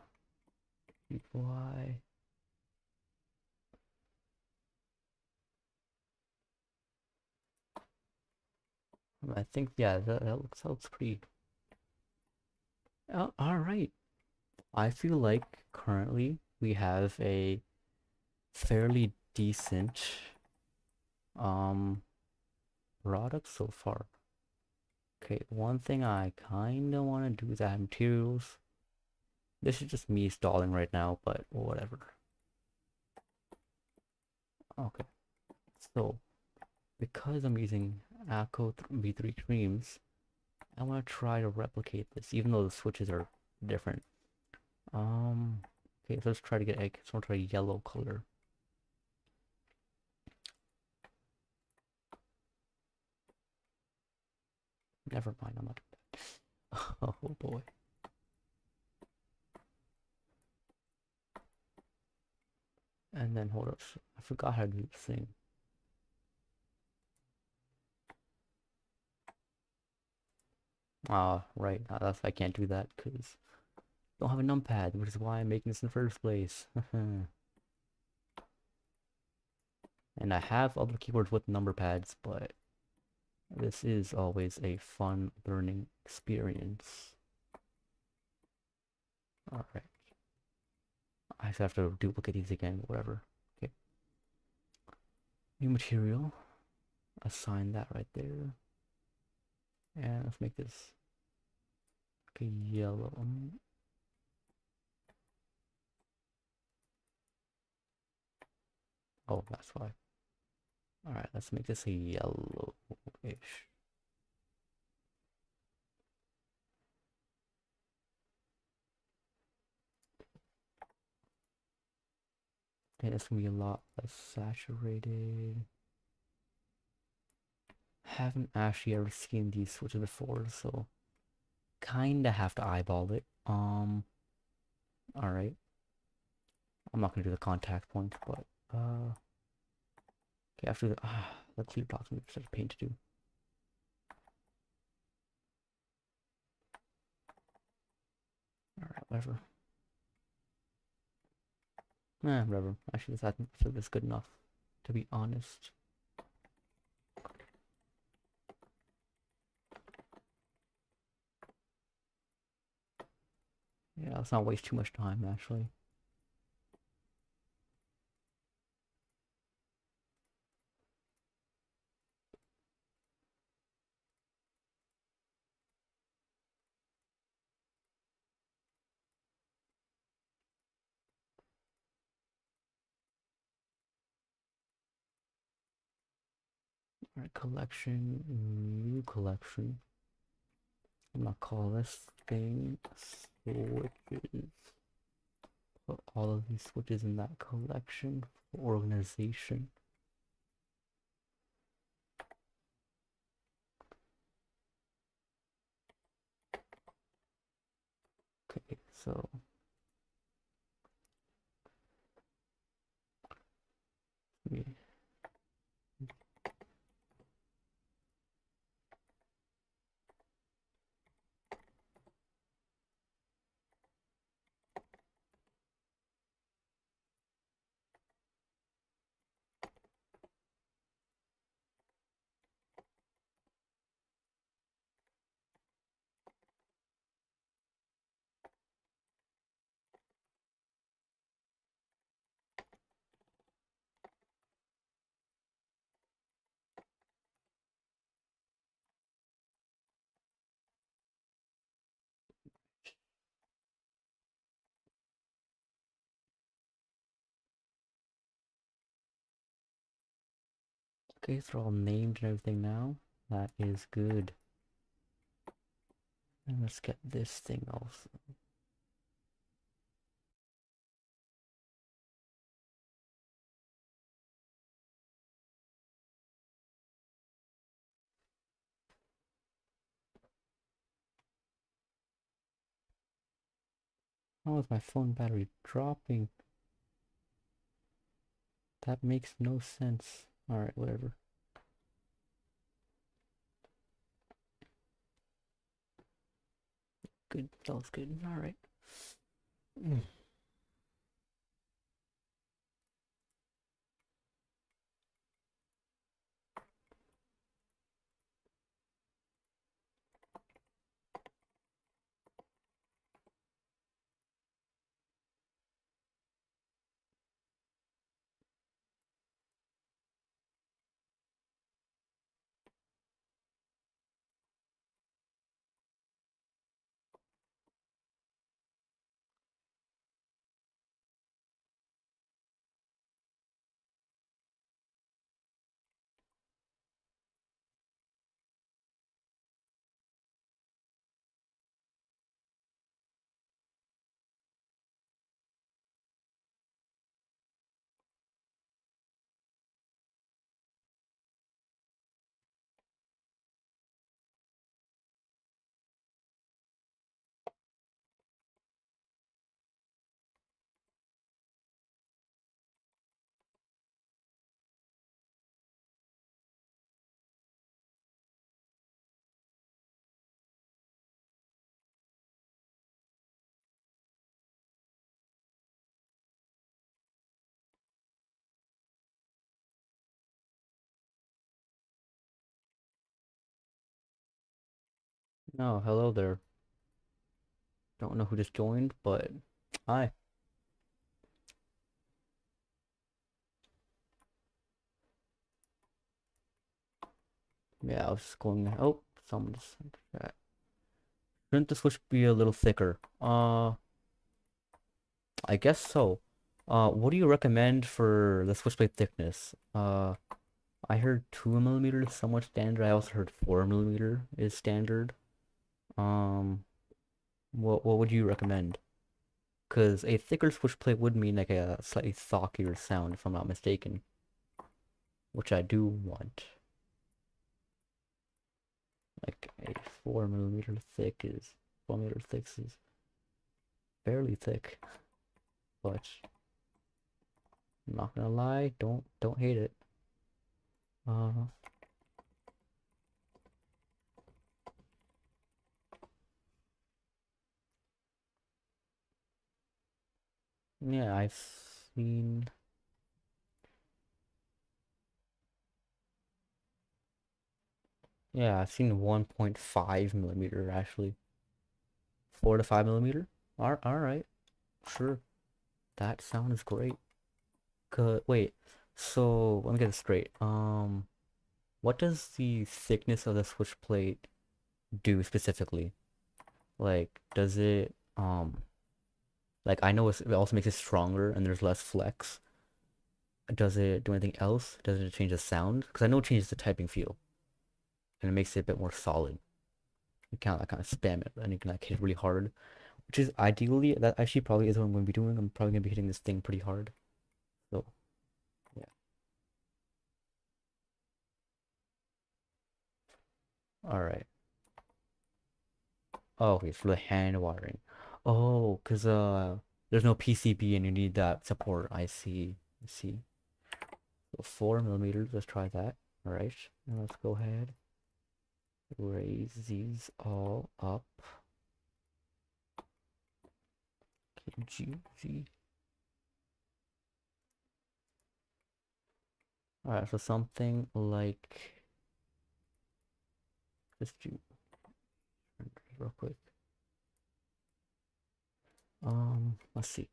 Y. I think, yeah, that looks pretty. All right. I feel like currently we have a fairly decent um product so far. Okay, one thing I kind of want to do is add materials. This is just me stalling right now, but whatever. Okay, so because I'm using Acco V3 creams, I want to try to replicate this, even though the switches are different. Okay, so let's try to get egg. So I'll try yellow color. Never mind, I'm not. Oh boy. And then hold up, I forgot how to do this thing. Ah, right. That's I can't do that because I don't have a numpad, which is why I'm making this in the first place. And I have other keyboards with number pads, but this is always a fun learning experience. Alright. I just have to duplicate these again, whatever. Okay. New material. Assign that right there. And let's make this like a yellow. Oh, that's why. Alright, let's make this a yellowish. Okay, it's gonna be a lot less saturated. Haven't actually ever seen these switches before, so kinda have to eyeball it. Alright. I'm not gonna do the contact points, but okay, after the clear dots gonna be such a pain to do. Alright, whatever. Whatever. Actually, I feel this good enough, to be honest. Yeah, let's not waste too much time, actually. Alright, collection, new collection. I'm gonna call this thing switches. Put all of these switches in that collection for organization. Okay, so yeah. Okay, so they're all named and everything now. That is good. And let's get this thing also. How is my phone battery dropping? That makes no sense. Alright, whatever. Good, that was good. Alright. No, hello there. Don't know who just joined, but hi. Yeah, I was just going. Oh, someone just sent that. Shouldn't the switch be a little thicker? I guess so. What do you recommend for the switchblade thickness? I heard 2 millimeter is somewhat standard. I also heard 4 millimeter is standard. Um, what would you recommend? Because a thicker switchblade would mean like a slightly thockier sound, if I'm not mistaken, which I do want. Like a 4 millimeter thick is 4 millimeter thick is fairly thick, but I'm not gonna lie, don't hate it. Uh, yeah, seen, I've seen 1.5 millimeter actually, 4 to 5 millimeter. All right, sure, that sounds great. Good. Wait, so let me get this straight. What does the thickness of the switch plate do specifically? Like, does it like I know it also makes it stronger and there's less flex. Does it do anything else? Does it change the sound? Because I know it changes the typing feel and it makes it a bit more solid. You can't like kind of spam it and you can like hit it really hard, which is ideally that actually probably is what I'm going to be doing. I'm probably going to be hitting this thing pretty hard. So yeah. All right. Oh, okay, for the hand wiring. Oh, because there's no PCB and you need that support. I see. I see. So 4 millimeters. Let's try that. All right. Now let's go ahead. Raise these all up. G G. All right. So something like let's do real quick. Let's see.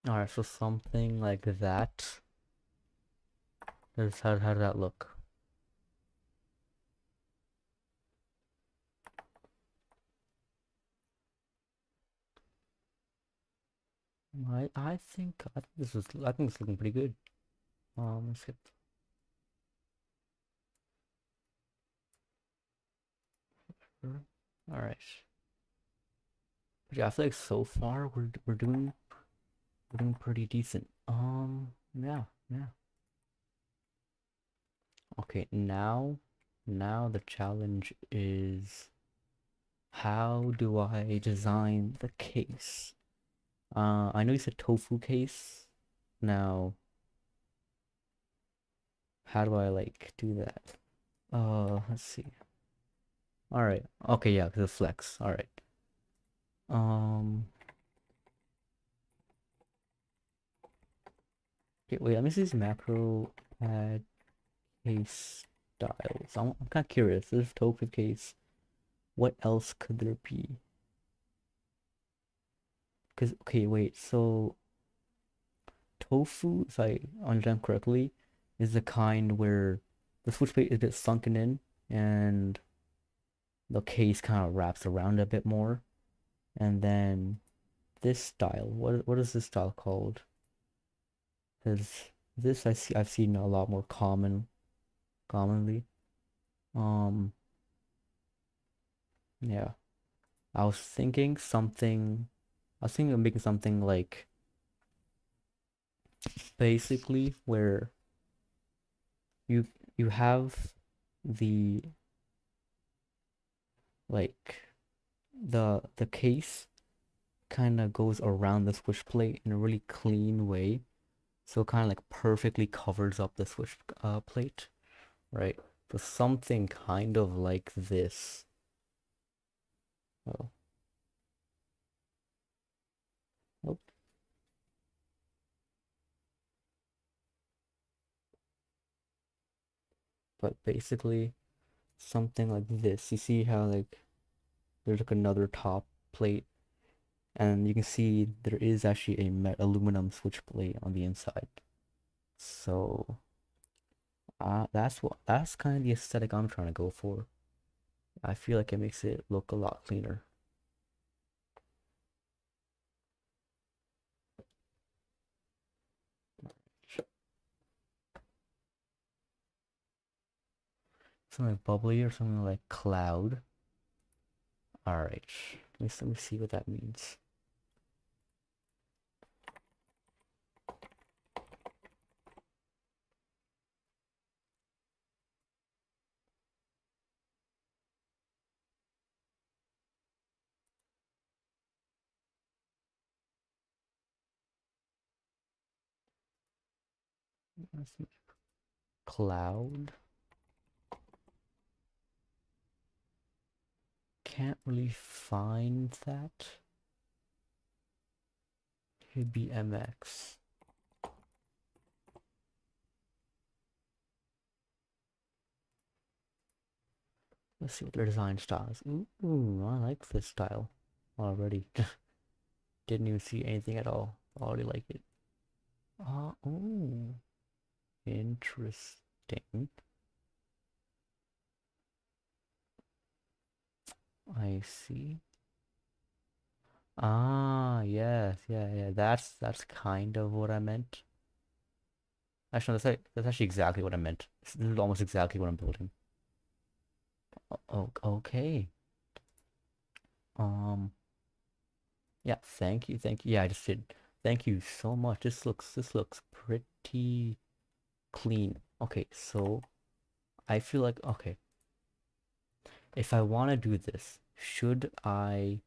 All right. So something like that. There's how does that look? I think it's looking pretty good. Let's get. All right. But yeah, I feel like so far we're doing pretty decent. Yeah, yeah. Okay, now the challenge is how do I design the case? I know you said tofu case. Now, how do I like do that? Let's see. All right. Okay, yeah, the flex. All right. Um, okay, wait, let me see these macro add case styles. I'm kind of curious. There's tofu case. What else could there be? Because, okay, wait, so tofu, if I understand correctly, is the kind where the switch plate is a bit sunken in and the case kind of wraps around a bit more. And then this style, what is this style called? Because this I've seen a lot more commonly. Um, yeah. I was thinking something, I was thinking of making something like basically where you you have the like the case kind of goes around the squish plate in a really clean way So it kind of like perfectly covers up the switch plate, right? So something kind of like this. Oh, oh, but basically something like this. You see how like there's like another top plate, and you can see there is actually a aluminum switch plate on the inside. So that's kind of the aesthetic I'm trying to go for. I feel like it makes it look a lot cleaner. Something like bubbly or something like cloud. All right, let me see what that means. Cloud. Can't really find that. Could be MX. Let's see what their design style is. Ooh, I like this style already. Didn't even see anything at all. Already like it. Oh, interesting. I see. Ah, yes, yeah. That's kind of what I meant. Actually, no, that's actually exactly what I meant. This is almost exactly what I'm building. Oh, okay. Um, yeah, thank you. Yeah, I just did. Thank you so much. This looks pretty clean. Okay, so I feel like okay, if I want to do this, should I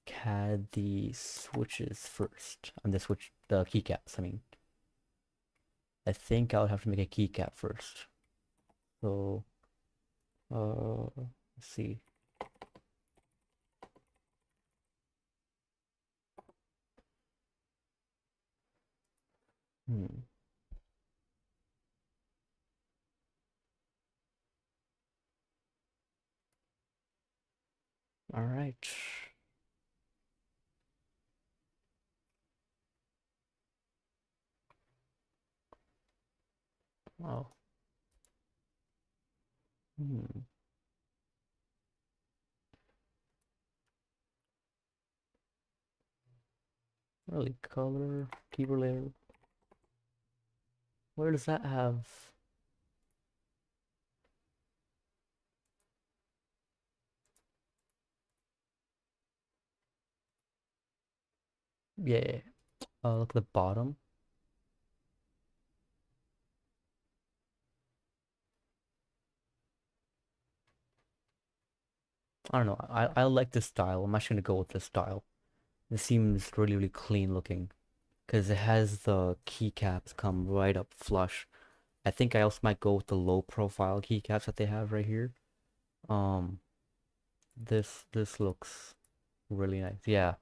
CAD the switches first? And the keycaps, I mean. I think I would have to make a keycap first. So, let's see. Hmm. All right. Oh. Hmm. Really, color, keyboard layer. Where does that have? Yeah. Look at the bottom. I don't know. I like this style. I'm actually gonna go with this style. It seems really, really clean looking because it has the keycaps come right up flush. I think I also might go with the low profile keycaps that they have right here. Um, this looks really nice. Yeah.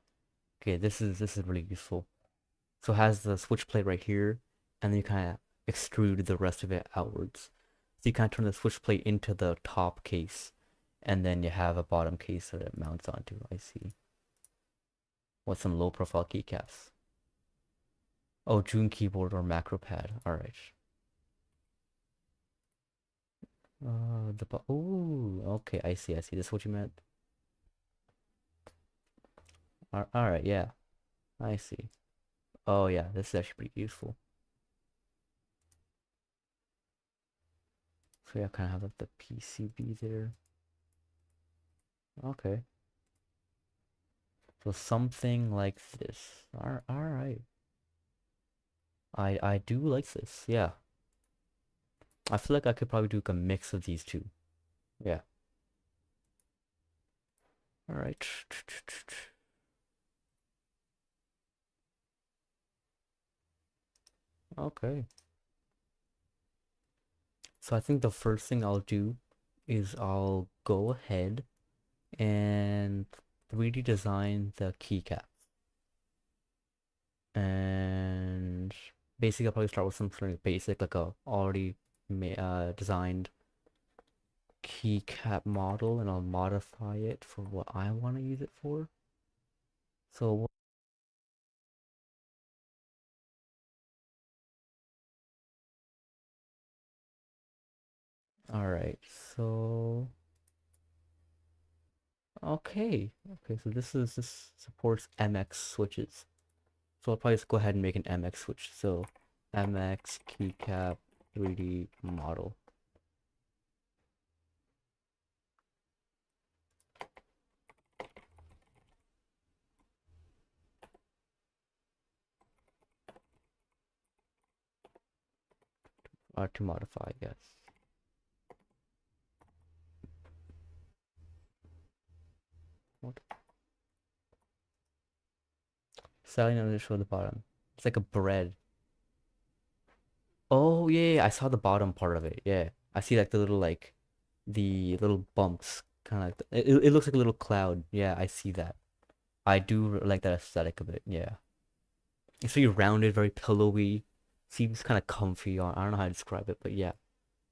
Okay, this is really useful. So it has the switch plate right here, and then you kind of extrude the rest of it outwards. So you kind of turn the switch plate into the top case, and then you have a bottom case that it mounts onto. I see. With some low profile keycaps. Oh, June keyboard or macro pad. All right. Oh, okay. I see. This is what you meant. All right. Yeah, I see. Oh yeah, this is actually pretty useful. So yeah, kind of have like the PCB there. Okay. So something like this. All right. I do like this. Yeah. I feel like I could probably do like a mix of these two. Yeah. All right. Okay. So I think the first thing I'll do is I'll go ahead and 3D design the keycap. And basically I'll probably start with something basic, like a already designed keycap model, and I'll modify it for what I want to use it for. So, all right. So, okay. So this supports MX switches. So I'll probably just go ahead and make an MX switch. So, MX keycap 3D model. To modify, yes. What? Selling on the show the bottom. It's like a bread. Oh yeah, I saw the bottom part of it. Yeah, I see like the little bumps, kind of like it looks like a little cloud. Yeah, I see that. I do like that aesthetic of it. Yeah, it's very rounded, very pillowy. Seems kind of comfy. I don't know how to describe it, but yeah,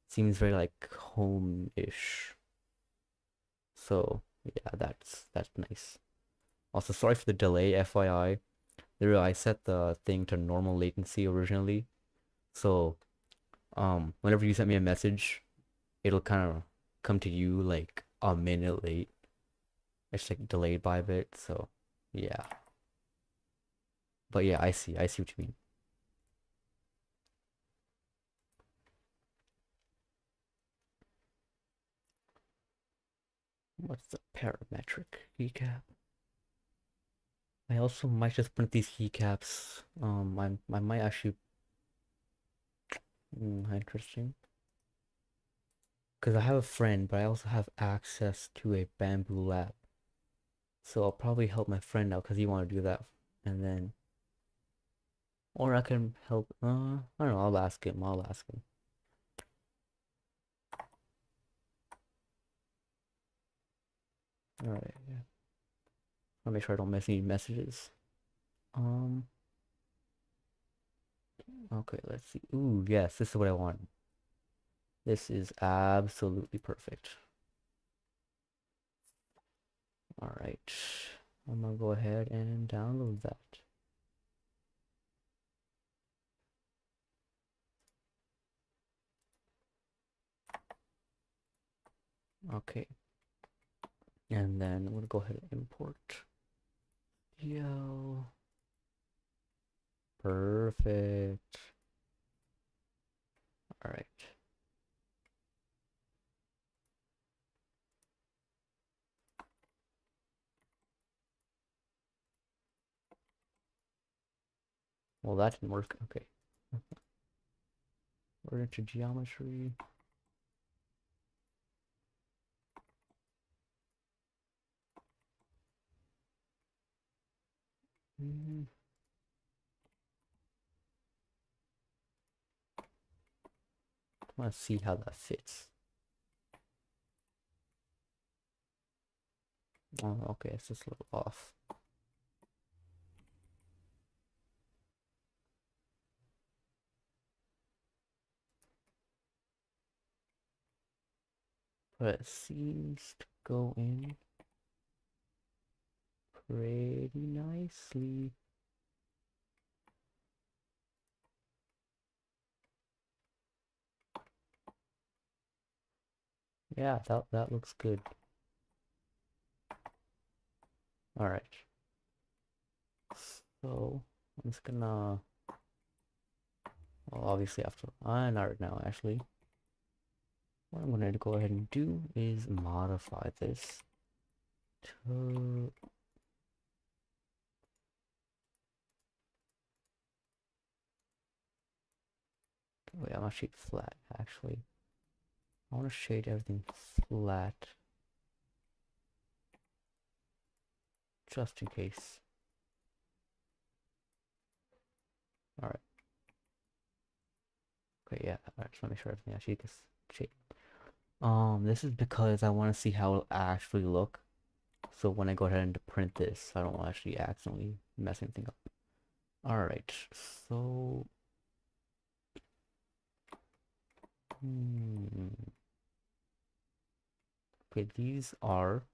seems very like home-ish. So yeah, that's nice. Also, sorry for the delay, FYI. I set the thing to normal latency originally, so whenever you sent me a message, it'll kind of come to you like a minute late. It's like delayed by a bit, so yeah. But yeah, I see what you mean. What's the parametric keycap? I also might just print these keycaps. I might actually, interesting. Because I have a friend, but I also have access to a bamboo lab. So I'll probably help my friend out because he want to do that. And then, or I can help, I don't know, I'll ask him. Alright, yeah. I'll make sure I don't miss any messages. Um, okay, let's see. Ooh, yes, this is what I want. This is absolutely perfect. Alright, I'm gonna go ahead and download that. Okay, and then I'm gonna go ahead and import. Yo, perfect. Alright. Well, that didn't work. Okay. We're into geometry. Mm. Let's see how that fits. Oh, okay, it's just a little off. But it seems to go in pretty nicely. Yeah, that looks good. All right. So I'm just gonna, well, obviously after, not right now actually. What I'm gonna go ahead and do is modify this to, wait, I'm gonna shade flat actually. I want to shade everything flat just in case. All right. Okay, yeah. Alright, just want to make sure everything actually gets shaped. This is because I want to see how it'll actually look. So when I go ahead and print this, I don't actually accidentally mess anything up. Alright, so okay, these are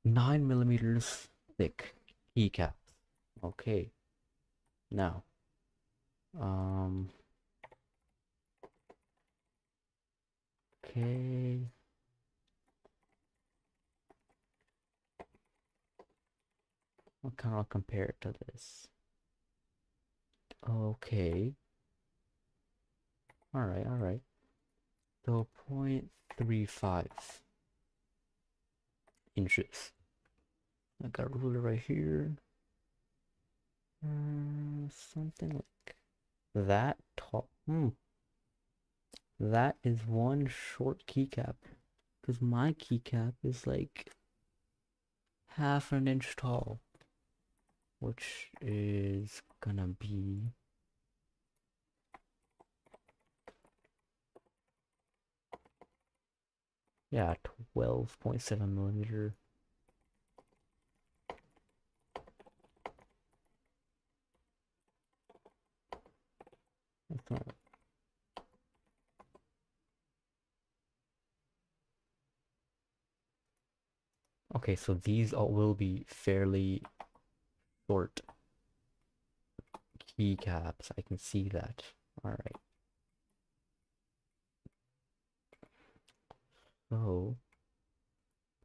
9 millimeters thick keycaps. Okay, now, um, okay, what kind of compare it to this? Okay, all right. So 0.35 inches. I got a ruler right here. Something like that tall. That is one short keycap. Because my keycap is like half an inch tall. Which is gonna be... yeah, 12.7 millimeter. That's not... Okay, so these all will be fairly short keycaps. I can see that. Alright. So,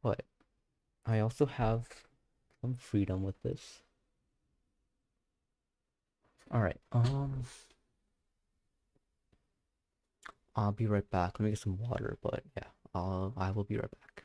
but I also have some freedom with this. Alright, I'll be right back. Let me get some water, but yeah, I will be right back.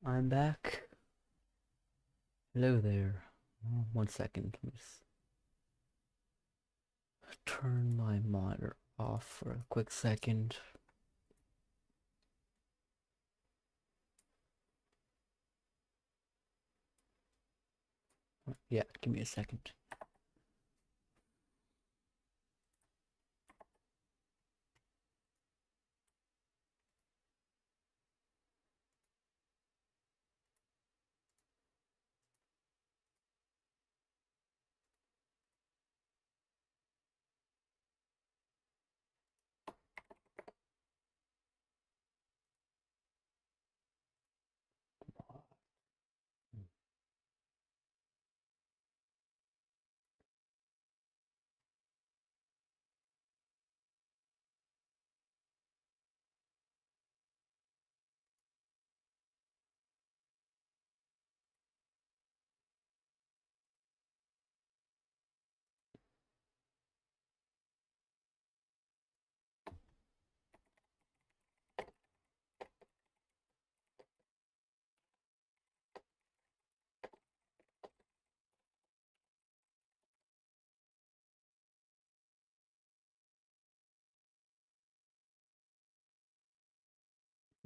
I'm back. Hello there. 1 second. Let me just turn my monitor off for a quick second. Yeah, give me a second.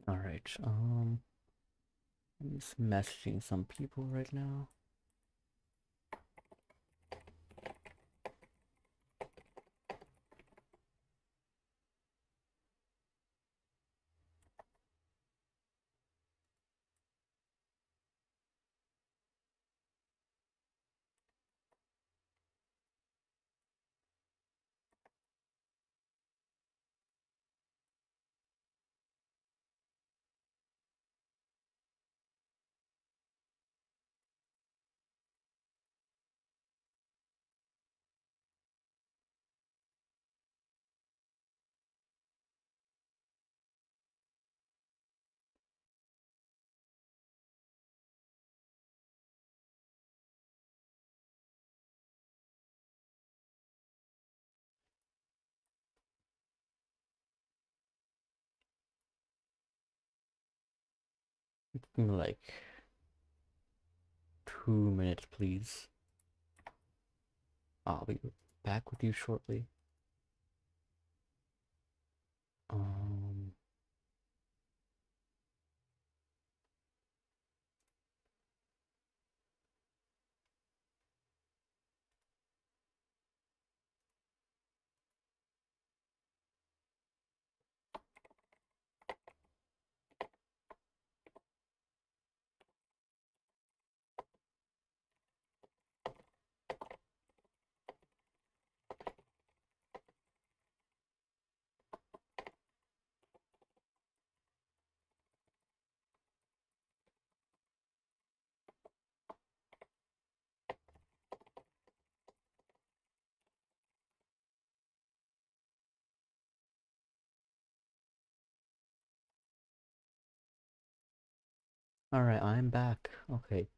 All right. I'm just messaging some people right now. like 2 minutes, please. I'll be back with you shortly. Um, Alright, I'm back. Okay.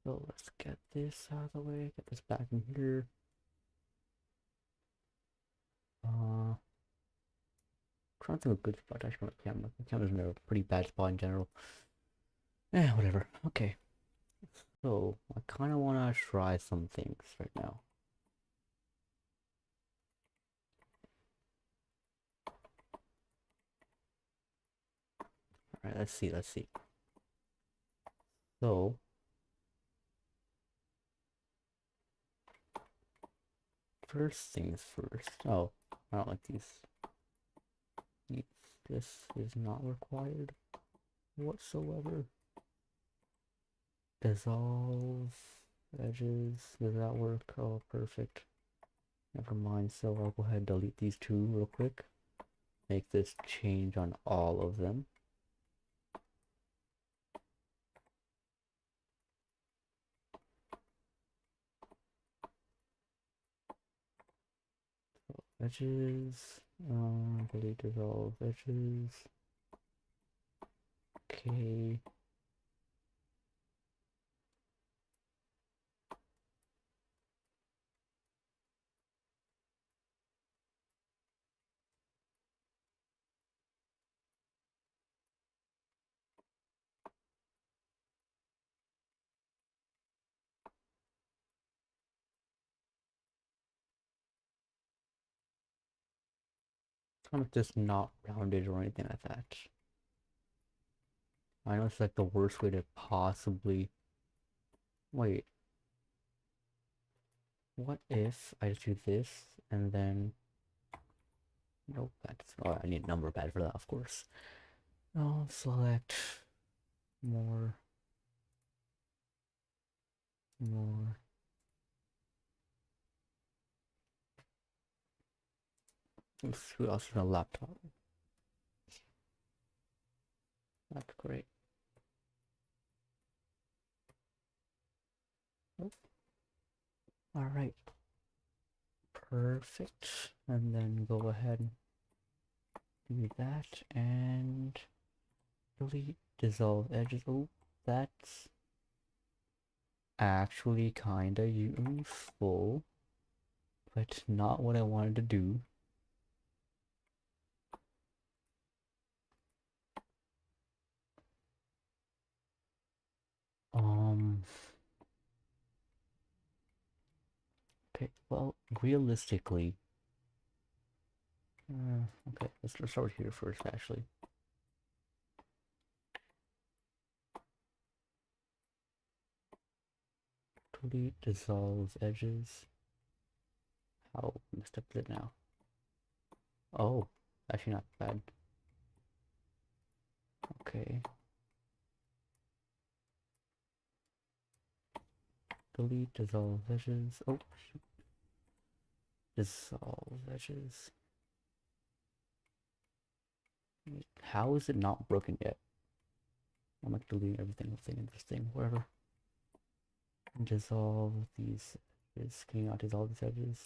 So let's get this out of the way, get this back in here. Trying to think of a good spot to actually put the camera. The camera's in a pretty bad spot in general. Whatever. Okay. So, I kind of want to try some things right now. Alright, let's see. So, first things first. Oh, I don't like these. This is not required whatsoever. Dissolve edges. Does that work? Oh, perfect. Never mind. So I'll go ahead and delete these two real quick. Make this change on all of them. Edges. Delete dissolve edges. Okay. I'm just not rounded or anything like that. I know it's like the worst way to possibly... Wait. What if I just do this and then... Nope, that's... Oh, I need a number pad for that, of course. I'll select more. Let's see what else is on a laptop. That's great. Oh. All right. Perfect. And then go ahead and do that and delete dissolve edges. Oh, that's actually kind of useful, but not what I wanted to do. Okay, well, realistically, okay, let's start here first, actually. Delete dissolve edges. How messed up is it now? Oh, actually not bad. Okay. Delete dissolve edges. Oh, shoot. Dissolve edges. How is it not broken yet? I'm like deleting everything in this thing, whatever. Dissolve these edges. Can you not dissolve these edges?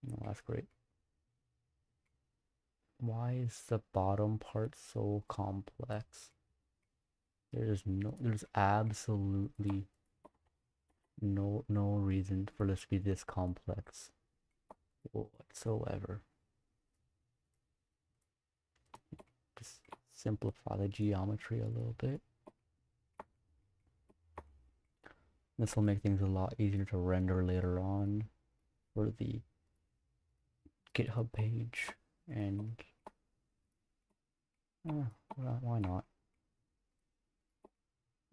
No, that's great. Why is the bottom part so complex? There's absolutely no reason for this to be this complex whatsoever. Just simplify the geometry a little bit. This will make things a lot easier to render later on for the GitHub page, and why not?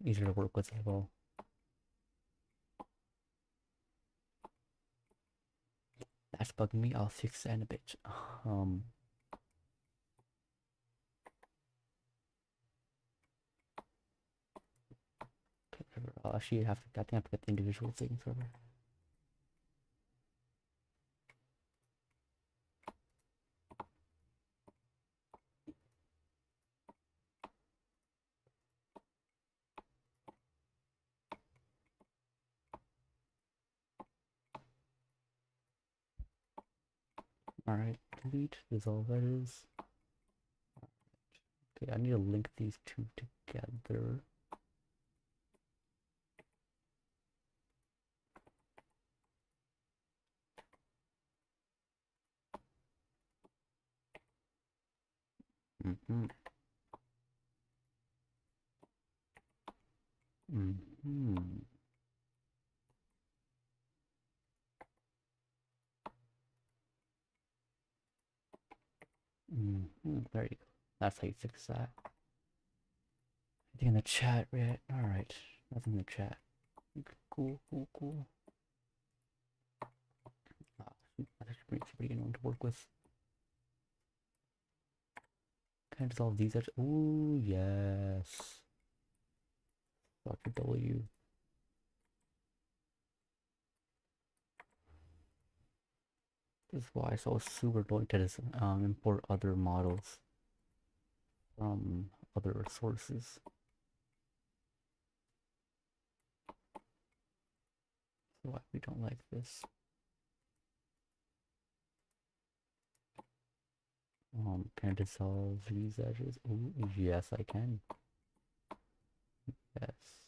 Easier to work with as well. That's bugging me. I'll fix that in a bit. Actually, I think I have to get the individual things over. Alright, delete, dissolve edges. Okay, I need to link these two together. Mm-hmm. Mm-hmm. Mm-hmm. There you go. That's how you fix that. Anything in the chat yet? Alright. Nothing in the chat. Cool, cool, cool. That's pretty annoying to work with. Can I dissolve these edges? Ooh, yes. Dr. W. This is why it's so super annoying to just, import other models from other sources. So why we don't like this. Can I dissolve these edges? Ooh, yes, I can. Yes,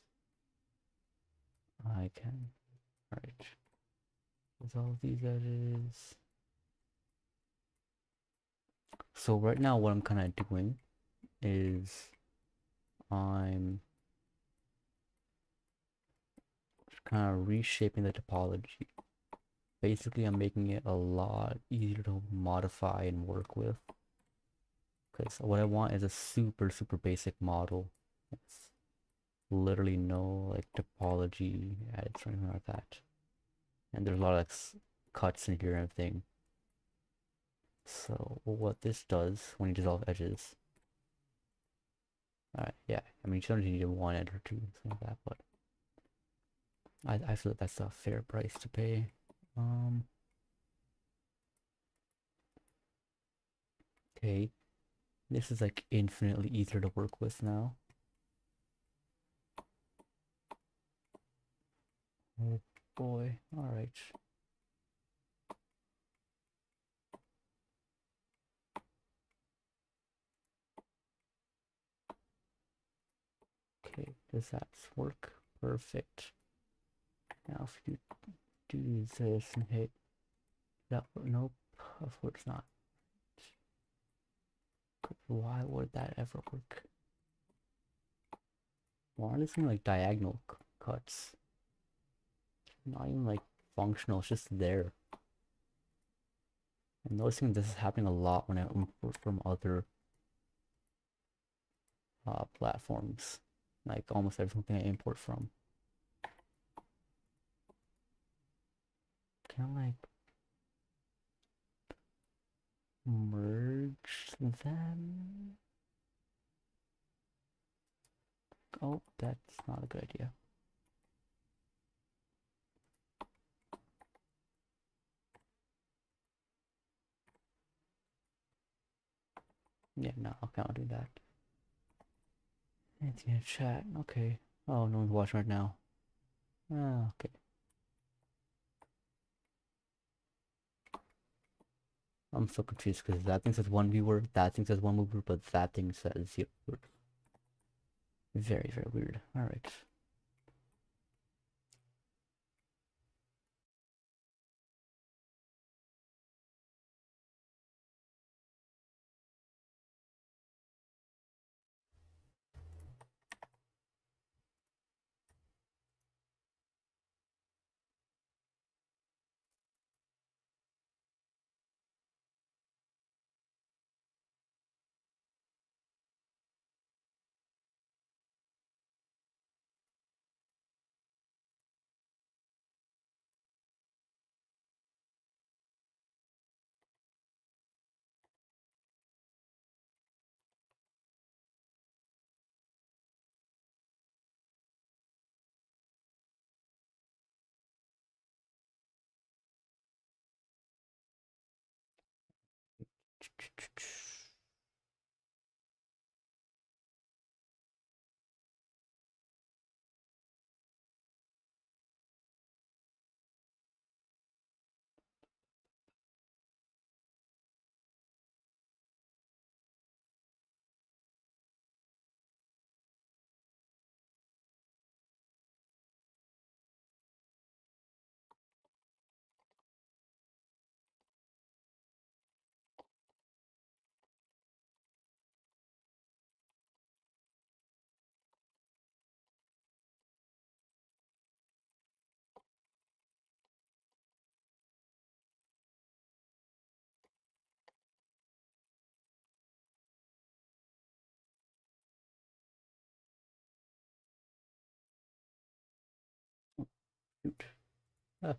I can. Alright. Dissolve these edges. So right now what I'm kind of doing is I'm kind of reshaping the topology. Basically, I'm making it a lot easier to modify and work with. Because what I want is a super basic model. It's literally no like topology added or anything like that. And there's a lot of like, cuts in here and everything. So what this does when you dissolve edges. Alright, yeah. I mean, you don't need one edge or two, something like that, but I feel like that's a fair price to pay. Okay. This is like infinitely easier to work with now. Oh boy. Alright. Okay, does that work? Perfect. Now if you do this and hit that, nope, of course not. Why would that ever work? Why are these like diagonal cuts? Not even like functional, it's just there. I'm noticing this is happening a lot when I import from other platforms. Like almost everything I import from. Can I like merge them? Oh, that's not a good idea. Yeah, no, I can't do that. Anything in chat? Okay. Oh, no one's watching right now. Ah, okay. I'm so confused because that thing says one viewer, that thing says one viewer, but that thing says 0 viewers. Very weird. Alright. Shoot. Ah,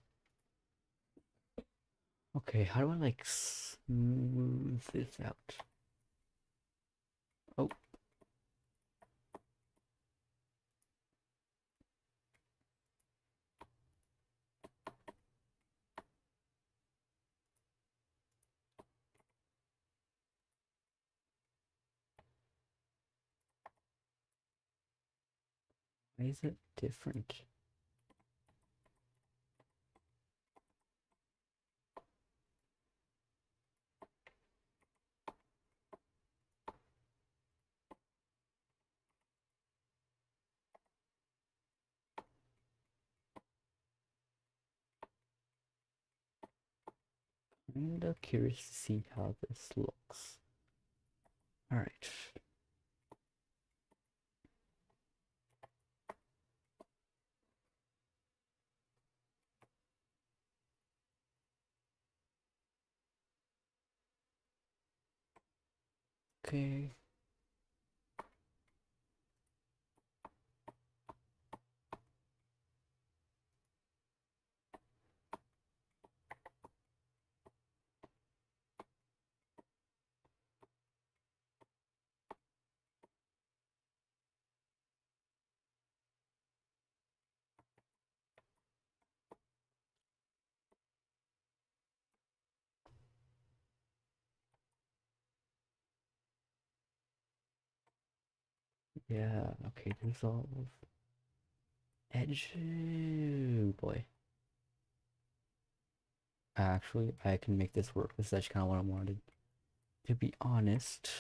okay, how do I like smooth this out? Oh, why is it different? Kinda curious to see how this looks. Alright. Okay. Yeah, okay, dissolve. Edge. Oh, boy. Actually, I can make this work. This is actually kind of what I wanted. To be honest.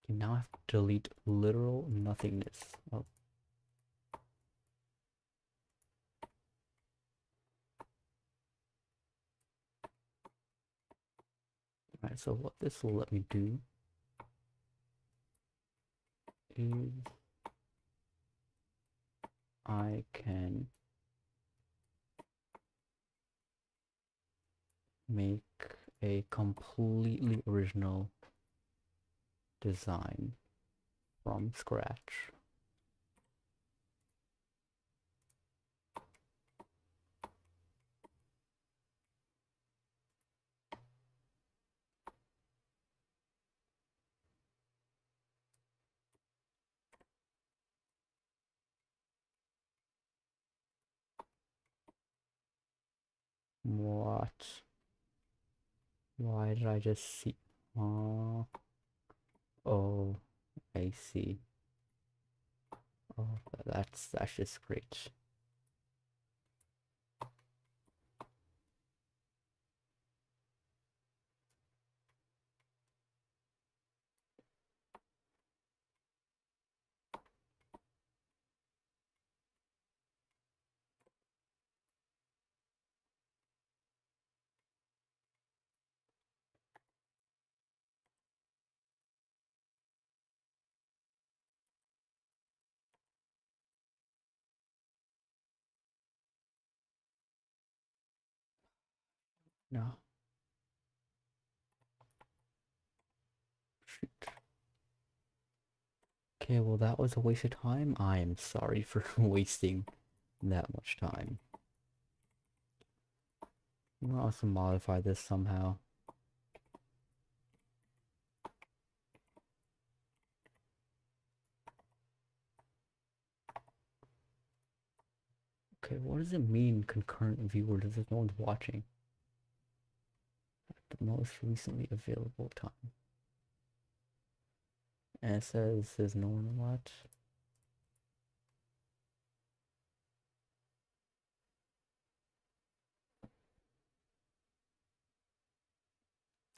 Okay, now I have to delete literal nothingness. Oh, alright, so what this will let me do is I can make a completely original design from scratch. What? Why did I just see? Oh, oh, I see. Oh, that's just great. No. Shoot. Okay, well that was a waste of time. I am sorry for wasting that much time. I'm gonna also modify this somehow. Okay, what does it mean concurrent viewers if no one's watching? At the most recently available time. And it says there's no one what?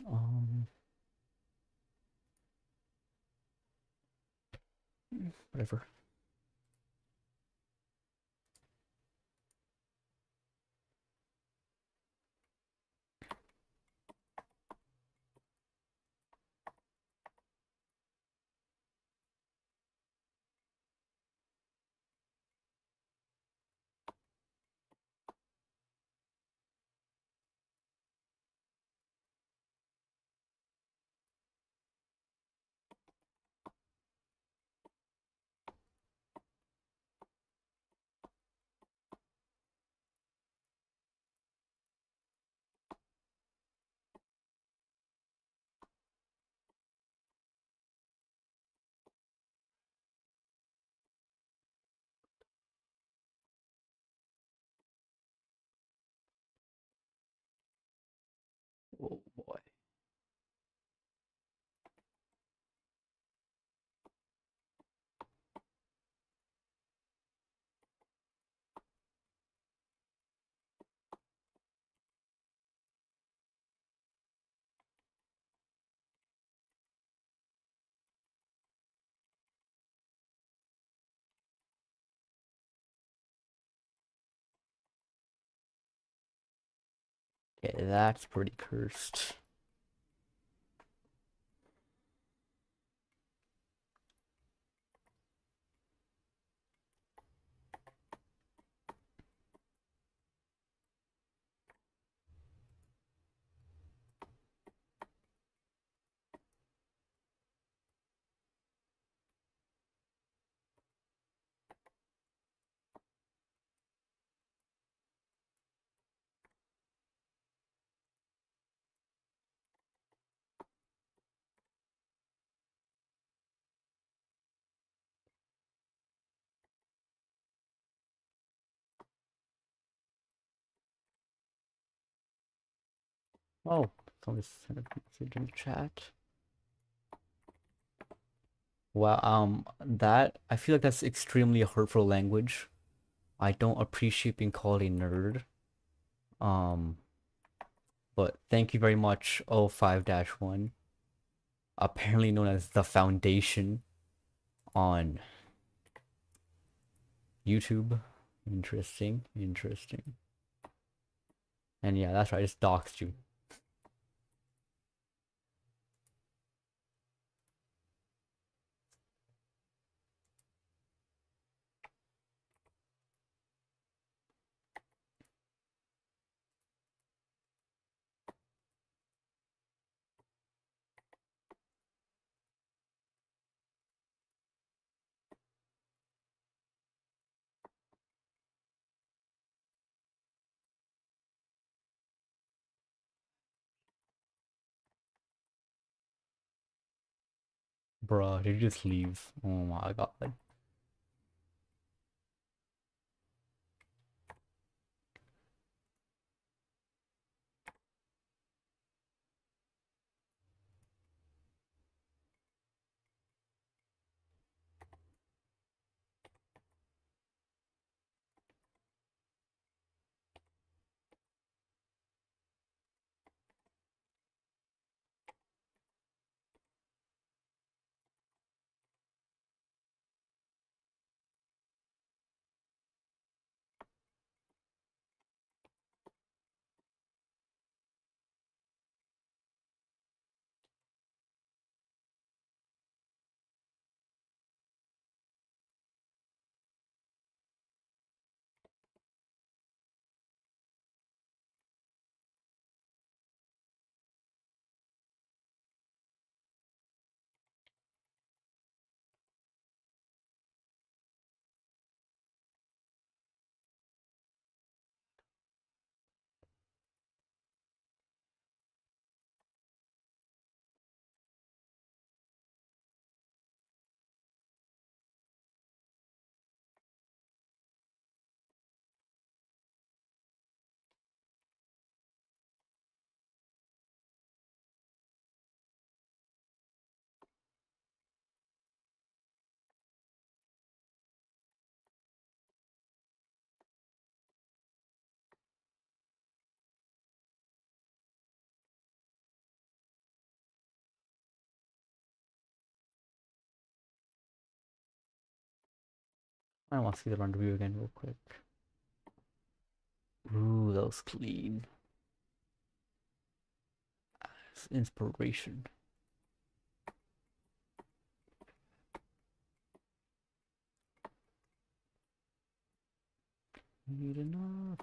Um, whatever. Oh boy. Okay, that's pretty cursed. Oh, someone just sent a message in the chat. Wow, that I feel like that's extremely hurtful language. I don't appreciate being called a nerd. Um, but thank you very much, 05-1. Apparently known as the Foundation on YouTube. Interesting, interesting. And yeah, that's right, I just doxed you. Bruh, did you just leave? Oh my god. I want to see the run review again real quick. Ooh, that was clean. That's inspiration. Need enough.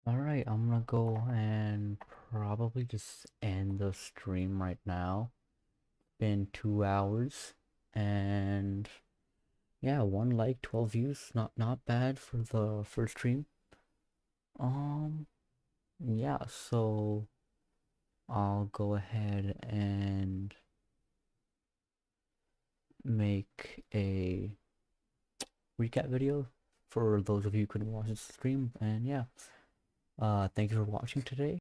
Alright, I'm gonna go and probably just end the stream right now. Been 2 hours, and yeah, 1 like, 12 views. Not bad for the first stream. Yeah, so I'll go ahead and make a recap video for those of you who couldn't watch the stream, and yeah, thank you for watching today.